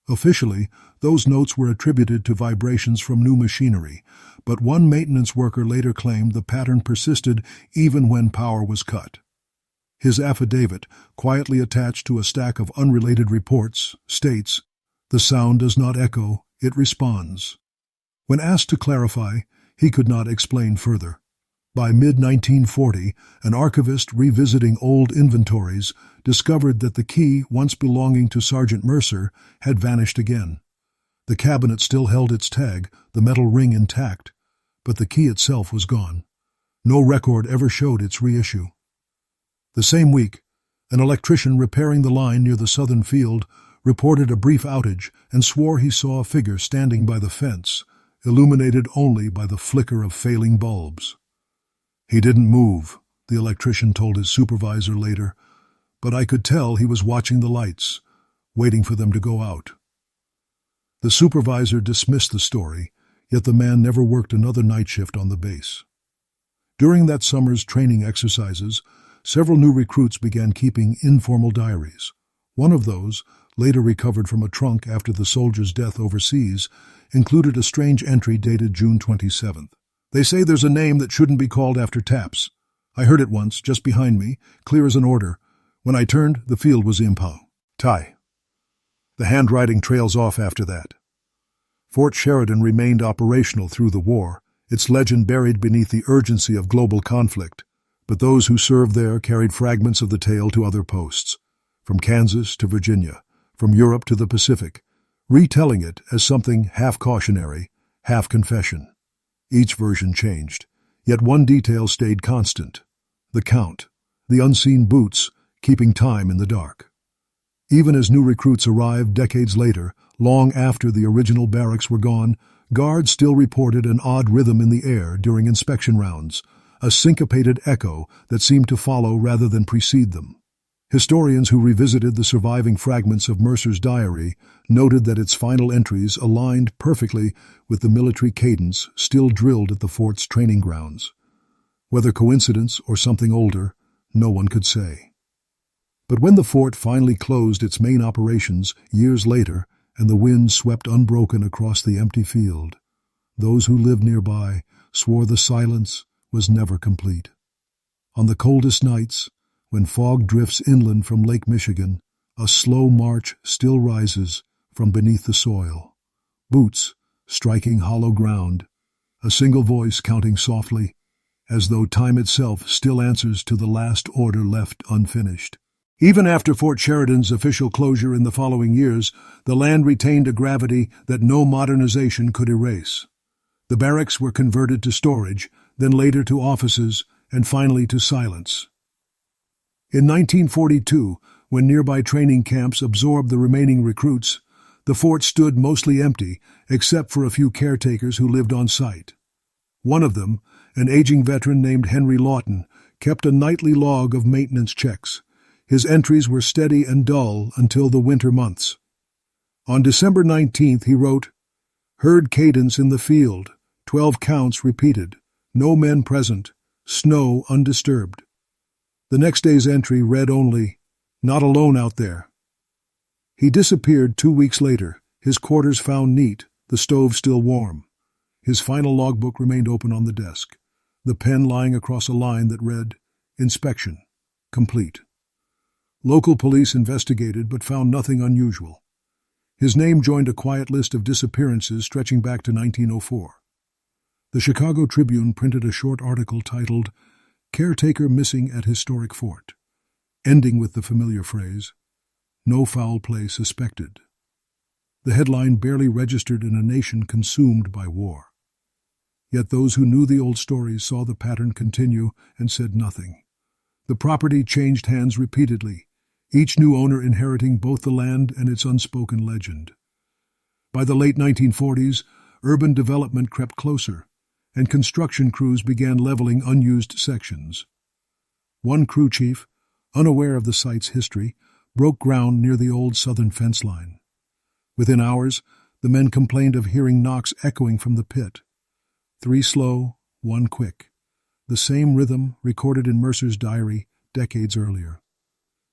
[SPEAKER 1] Officially, those notes were attributed to vibrations from new machinery, but one maintenance worker later claimed the pattern persisted even when power was cut. His affidavit, quietly attached to a stack of unrelated reports, states, "The sound does not echo, it responds." When asked to clarify, he could not explain further. By mid-1940, an archivist revisiting old inventories discovered that the key, once belonging to Sergeant Mercer, had vanished again. The cabinet still held its tag, the metal ring intact, but the key itself was gone. No record ever showed its reissue. The same week, an electrician repairing the line near the southern field reported a brief outage and swore he saw a figure standing by the fence, illuminated only by the flicker of failing bulbs. "He didn't move," the electrician told his supervisor later, "but I could tell he was watching the lights, waiting for them to go out." The supervisor dismissed the story, yet the man never worked another night shift on the base. During that summer's training exercises, several new recruits began keeping informal diaries. One of those, later recovered from a trunk after the soldier's death overseas, included a strange entry dated June 27th. "They say there's a name that shouldn't be called after taps. I heard it once, just behind me, clear as an order. When I turned, the field was impound. Tai." The handwriting trails off after that. Fort Sheridan remained operational through the war, its legend buried beneath the urgency of global conflict, but those who served there carried fragments of the tale to other posts, from Kansas to Virginia, from Europe to the Pacific, retelling it as something half cautionary, half confession. Each version changed, yet one detail stayed constant: the count, the unseen boots keeping time in the dark. Even as new recruits arrived decades later, long after the original barracks were gone, guards still reported an odd rhythm in the air during inspection rounds, a syncopated echo that seemed to follow rather than precede them. Historians who revisited the surviving fragments of Mercer's diary noted that its final entries aligned perfectly with the military cadence still drilled at the fort's training grounds. Whether coincidence or something older, no one could say. But when the fort finally closed its main operations years later and the wind swept unbroken across the empty field, those who lived nearby swore the silence was never complete. On the coldest nights, when fog drifts inland from Lake Michigan, a slow march still rises from beneath the soil. Boots striking hollow ground, a single voice counting softly, as though time itself still answers to the last order left unfinished. Even after Fort Sheridan's official closure in the following years, the land retained a gravity that no modernization could erase. The barracks were converted to storage, then later to offices, and finally to silence. In 1942, when nearby training camps absorbed the remaining recruits, the fort stood mostly empty, except for a few caretakers who lived on site. One of them, an aging veteran named Henry Lawton, kept a nightly log of maintenance checks. His entries were steady and dull until the winter months. On December 19th, he wrote, "Heard cadence in the field, 12 counts repeated, no men present, snow undisturbed." The next day's entry read only, "Not alone out there." He disappeared 2 weeks later, his quarters found neat, the stove still warm. His final logbook remained open on the desk, the pen lying across a line that read, "Inspection, complete." Local police investigated but found nothing unusual. His name joined a quiet list of disappearances stretching back to 1904. The Chicago Tribune printed a short article titled, "Caretaker Missing at Historic Fort," ending with the familiar phrase, "No foul play suspected." The headline barely registered in a nation consumed by war. Yet those who knew the old stories saw the pattern continue and said nothing. The property changed hands repeatedly, each new owner inheriting both the land and its unspoken legend. By the late 1940s, urban development crept closer, and construction crews began leveling unused sections. One crew chief, unaware of the site's history, broke ground near the old southern fence line. Within hours, the men complained of hearing knocks echoing from the pit. 3 slow, 1 quick. The same rhythm recorded in Mercer's diary decades earlier.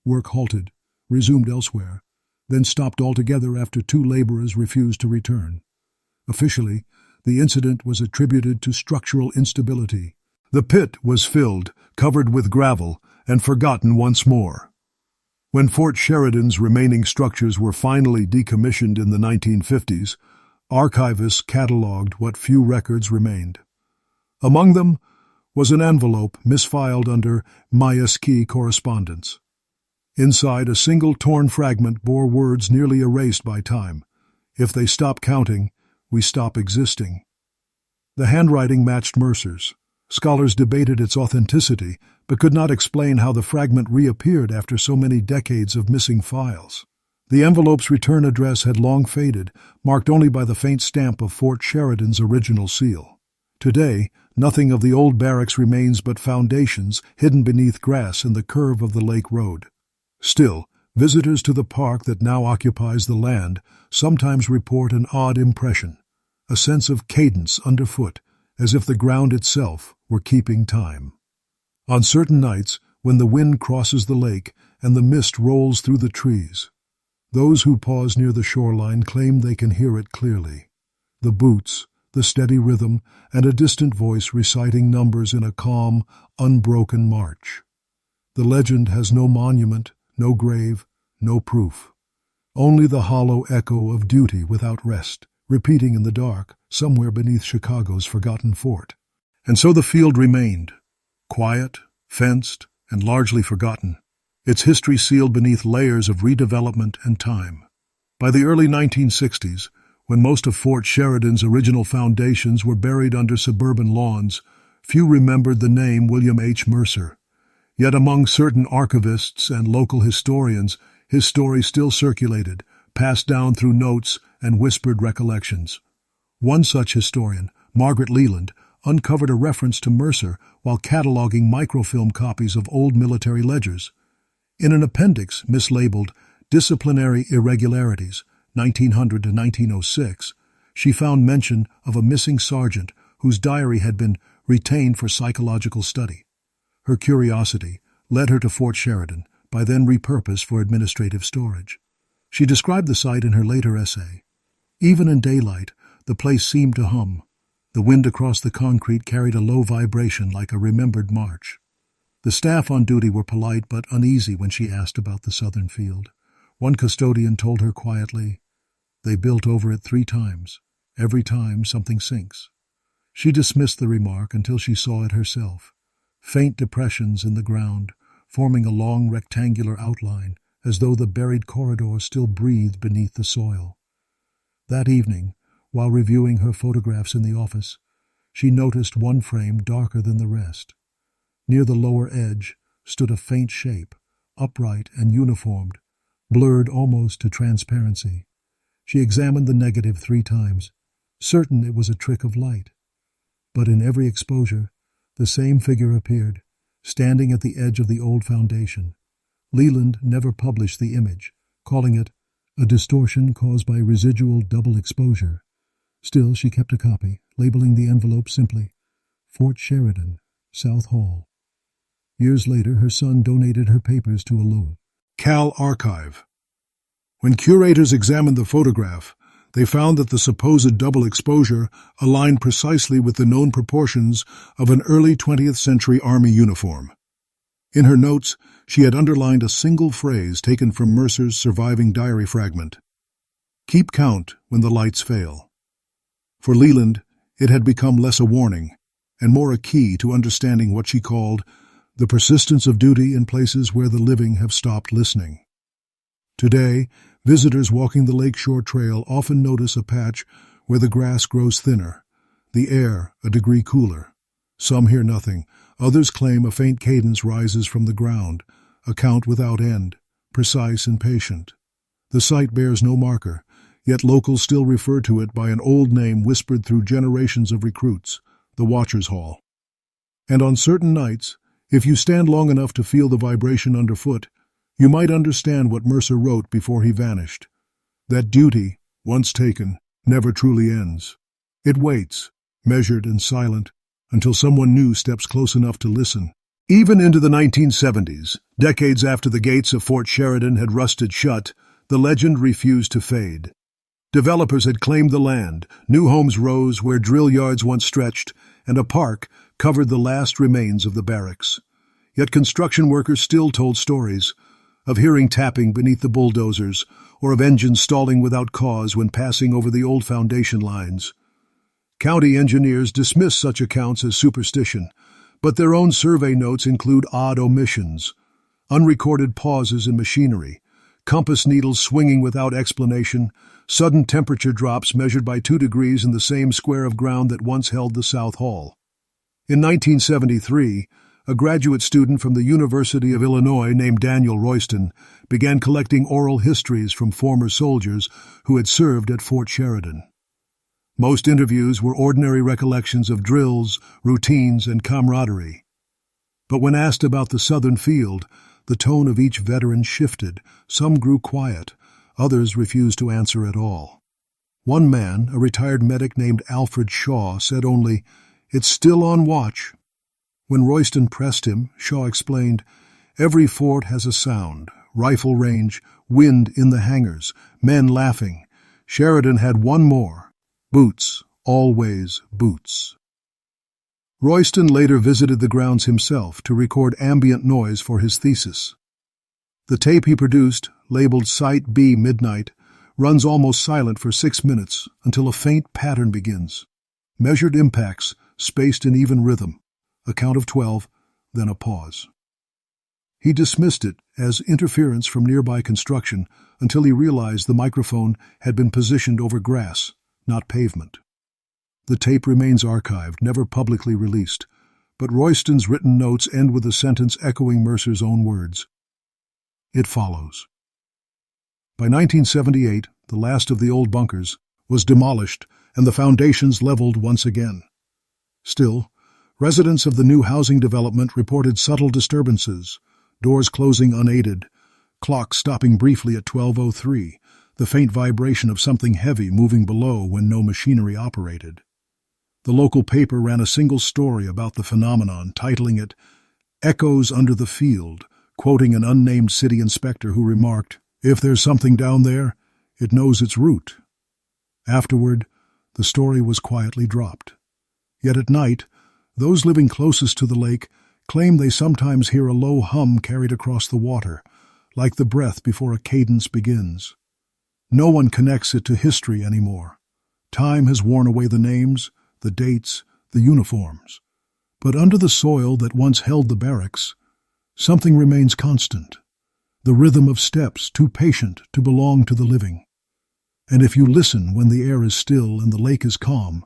[SPEAKER 1] Work halted, resumed elsewhere, then stopped altogether after 2 laborers refused to return. Officially, the incident was attributed to structural instability. The pit was filled, covered with gravel, and forgotten once more. When Fort Sheridan's remaining structures were finally decommissioned in the 1950s, archivists catalogued what few records remained. Among them was an envelope misfiled under MySK correspondence. Inside, a single torn fragment bore words nearly erased by time. "If they stop counting, we stop existing." The handwriting matched Mercer's. Scholars debated its authenticity, but could not explain how the fragment reappeared after so many decades of missing files. The envelope's return address had long faded, marked only by the faint stamp of Fort Sheridan's original seal. Today, nothing of the old barracks remains but foundations hidden beneath grass and the curve of the lake road. Still, visitors to the park that now occupies the land sometimes report an odd impression, a sense of cadence underfoot, as if the ground itself were keeping time. On certain nights, when the wind crosses the lake and the mist rolls through the trees, those who pause near the shoreline claim they can hear it clearly. The boots, the steady rhythm, and a distant voice reciting numbers in a calm, unbroken march. The legend has no monument, no grave, no proof. only the hollow echo of duty without rest, repeating in the dark, somewhere beneath Chicago's forgotten fort. And so the field remained, quiet, fenced, and largely forgotten, its history sealed beneath layers of redevelopment and time. By the early 1960s, when most of Fort Sheridan's original foundations were buried under suburban lawns, few remembered the name William H. Mercer. Yet among certain archivists and local historians, his story still circulated, passed down through notes and whispered recollections. One such historian, Margaret Leland, uncovered a reference to Mercer while cataloging microfilm copies of old military ledgers. In an appendix mislabeled Disciplinary Irregularities, 1900 to 1906, she found mention of a missing sergeant whose diary had been retained for psychological study. Her curiosity led her to Fort Sheridan, by then repurposed for administrative storage. She described the site in her later essay. Even in daylight, the place seemed to hum. The wind across the concrete carried a low vibration like a remembered march. The staff on duty were polite but uneasy when she asked about the southern field. One custodian told her quietly, "They built over it 3 times. Every time something sinks." She dismissed the remark until she saw it herself. Faint depressions in the ground, forming a long rectangular outline, as though the buried corridor still breathed beneath the soil. That evening, while reviewing her photographs in the office, she noticed one frame darker than the rest. Near the lower edge stood a faint shape, upright and uniformed, blurred almost to transparency. She examined the negative 3 times, certain it was a trick of light. But in every exposure, the same figure appeared, standing at the edge of the old foundation. Leland never published the image, calling it a distortion caused by residual double exposure. Still, she kept a copy, labeling the envelope simply, Fort Sheridan, South Hall. Years later, her son donated her papers to a local archive. When curators examined the photograph, they found that the supposed double exposure aligned precisely with the known proportions of an early 20th century Army uniform. In her notes, she had underlined a single phrase taken from Mercer's surviving diary fragment: "Keep count when the lights fail." For Leland, it had become less a warning and more a key to understanding what she called the persistence of duty in places where the living have stopped listening. Today, visitors walking the Lakeshore Trail often notice a patch where the grass grows thinner, the air a degree cooler. Some hear nothing, others claim a faint cadence rises from the ground, a count without end, precise and patient. The site bears no marker, yet locals still refer to it by an old name whispered through generations of recruits, the Watchers' Hall. And on certain nights, if you stand long enough to feel the vibration underfoot, you might understand what Mercer wrote before he vanished. That duty, once taken, never truly ends. It waits, measured and silent, until someone new steps close enough to listen. Even into the 1970s, decades after the gates of Fort Sheridan had rusted shut, the legend refused to fade. Developers had claimed the land, new homes rose where drill yards once stretched, and a park covered the last remains of the barracks. Yet construction workers still told stories of hearing tapping beneath the bulldozers, or of engines stalling without cause when passing over the old foundation lines. County engineers dismiss such accounts as superstition, but their own survey notes include odd omissions, unrecorded pauses in machinery, compass needles swinging without explanation, sudden temperature drops measured by 2 degrees in the same square of ground that once held the South Hall. In 1973, a graduate student from the University of Illinois named Daniel Royston began collecting oral histories from former soldiers who had served at Fort Sheridan. Most interviews were ordinary recollections of drills, routines, and camaraderie. But when asked about the southern field, the tone of each veteran shifted. Some grew quiet, others refused to answer at all. One man, a retired medic named Alfred Shaw, said only, "It's still on watch." When Royston pressed him, Shaw explained, "Every fort has a sound, rifle range, wind in the hangars, men laughing. Sheridan had one more. Boots, always boots." Royston later visited the grounds himself to record ambient noise for his thesis. The tape he produced, labeled Site B Midnight, runs almost silent for 6 minutes until a faint pattern begins. Measured impacts, spaced in even rhythm. A count of 12, then a pause. He dismissed it as interference from nearby construction until he realized the microphone had been positioned over grass, not pavement. The tape remains archived, never publicly released, but Royston's written notes end with a sentence echoing Mercer's own words. It follows. By 1978, the last of the old bunkers was demolished and the foundations leveled once again. Still, residents of the new housing development reported subtle disturbances, doors closing unaided, clocks stopping briefly at 12:03, the faint vibration of something heavy moving below when no machinery operated. The local paper ran a single story about the phenomenon, titling it "Echoes Under the Field," quoting an unnamed city inspector who remarked, "If there's something down there, it knows its route." Afterward, the story was quietly dropped. Yet at night, those living closest to the lake claim they sometimes hear a low hum carried across the water, like the breath before a cadence begins. No one connects it to history anymore. Time has worn away the names, the dates, the uniforms. But under the soil that once held the barracks, something remains constant, the rhythm of steps too patient to belong to the living. And if you listen when the air is still and the lake is calm,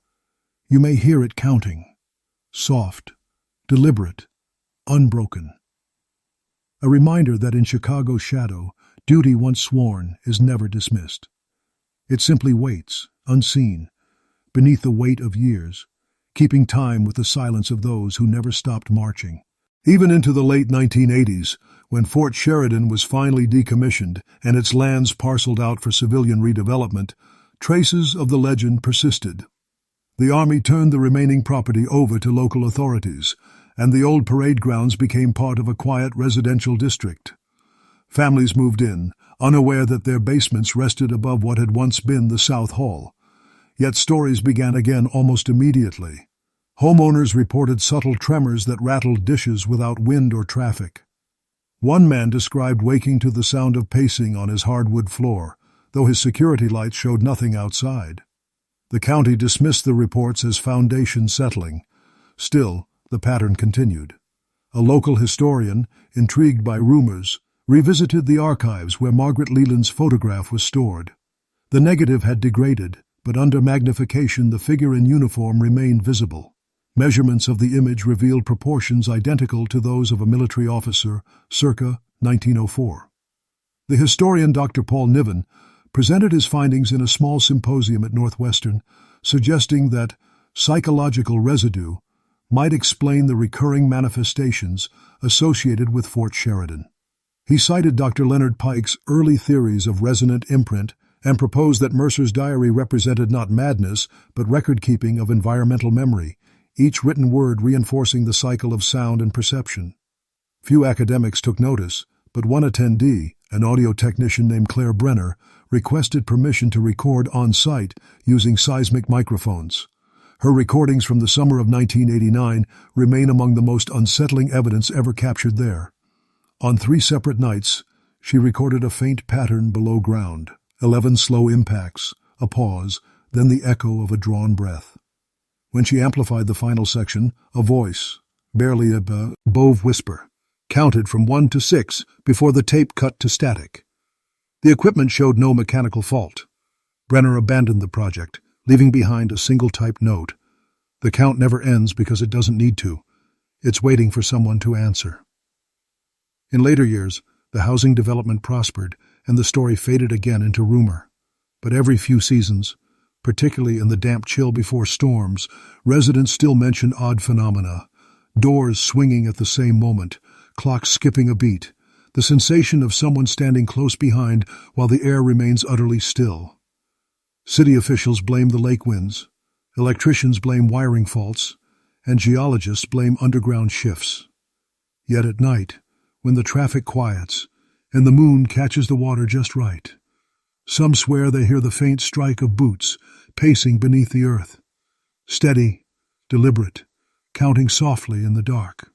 [SPEAKER 1] you may hear it counting, soft, deliberate, unbroken. A reminder that in Chicago's shadow, duty once sworn is never dismissed. It simply waits, unseen, beneath the weight of years, keeping time with the silence of those who never stopped marching. Even into the late 1980s, when Fort Sheridan was finally decommissioned and its lands parceled out for civilian redevelopment, traces of the legend persisted. The Army turned the remaining property over to local authorities, and the old parade grounds became part of a quiet residential district. Families moved in, unaware that their basements rested above what had once been the South Hall. Yet stories began again almost immediately. Homeowners reported subtle tremors that rattled dishes without wind or traffic. One man described waking to the sound of pacing on his hardwood floor, though his security lights showed nothing outside. The county dismissed the reports as foundation settling. Still, the pattern continued. A local historian, intrigued by rumors, revisited the archives where Margaret Leland's photograph was stored. The negative had degraded, but under magnification the figure in uniform remained visible. Measurements of the image revealed proportions identical to those of a military officer circa 1904. The historian Dr. Paul Niven presented his findings in a small symposium at Northwestern, suggesting that psychological residue might explain the recurring manifestations associated with Fort Sheridan. He cited Dr. Leonard Pike's early theories of resonant imprint and proposed that Mercer's diary represented not madness, but record-keeping of environmental memory, each written word reinforcing the cycle of sound and perception. Few academics took notice, but one attendee, an audio technician named Claire Brenner, requested permission to record on-site using seismic microphones. Her recordings from the summer of 1989 remain among the most unsettling evidence ever captured there. On 3 separate nights, she recorded a faint pattern below ground, 11 slow impacts, a pause, then the echo of a drawn breath. When she amplified the final section, a voice, barely a bove whisper, counted from 1 to 6 before the tape cut to static. The equipment showed no mechanical fault. Brenner abandoned the project, leaving behind a single typed note. The count never ends because it doesn't need to. It's waiting for someone to answer. In later years, the housing development prospered, and the story faded again into rumor. But every few seasons, particularly in the damp chill before storms, residents still mention odd phenomena. Doors swinging at the same moment, clocks skipping a beat, the sensation of someone standing close behind while the air remains utterly still. City officials blame the lake winds, electricians blame wiring faults, and geologists blame underground shifts. Yet at night, when the traffic quiets and the moon catches the water just right, some swear they hear the faint strike of boots pacing beneath the earth, steady, deliberate, counting softly in the dark.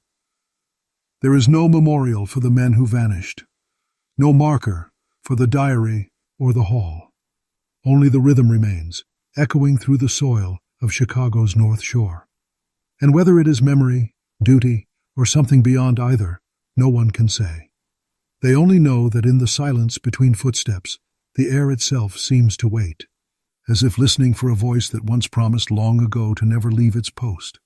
[SPEAKER 1] There is no memorial for the men who vanished, No marker for the diary or the hall. Only the rhythm remains, echoing through the soil of Chicago's North Shore. And whether it is memory, duty, or something beyond either, no one can say. They only know that in the silence between footsteps, the air itself seems to wait, as if listening for a voice that once promised long ago to never leave its post.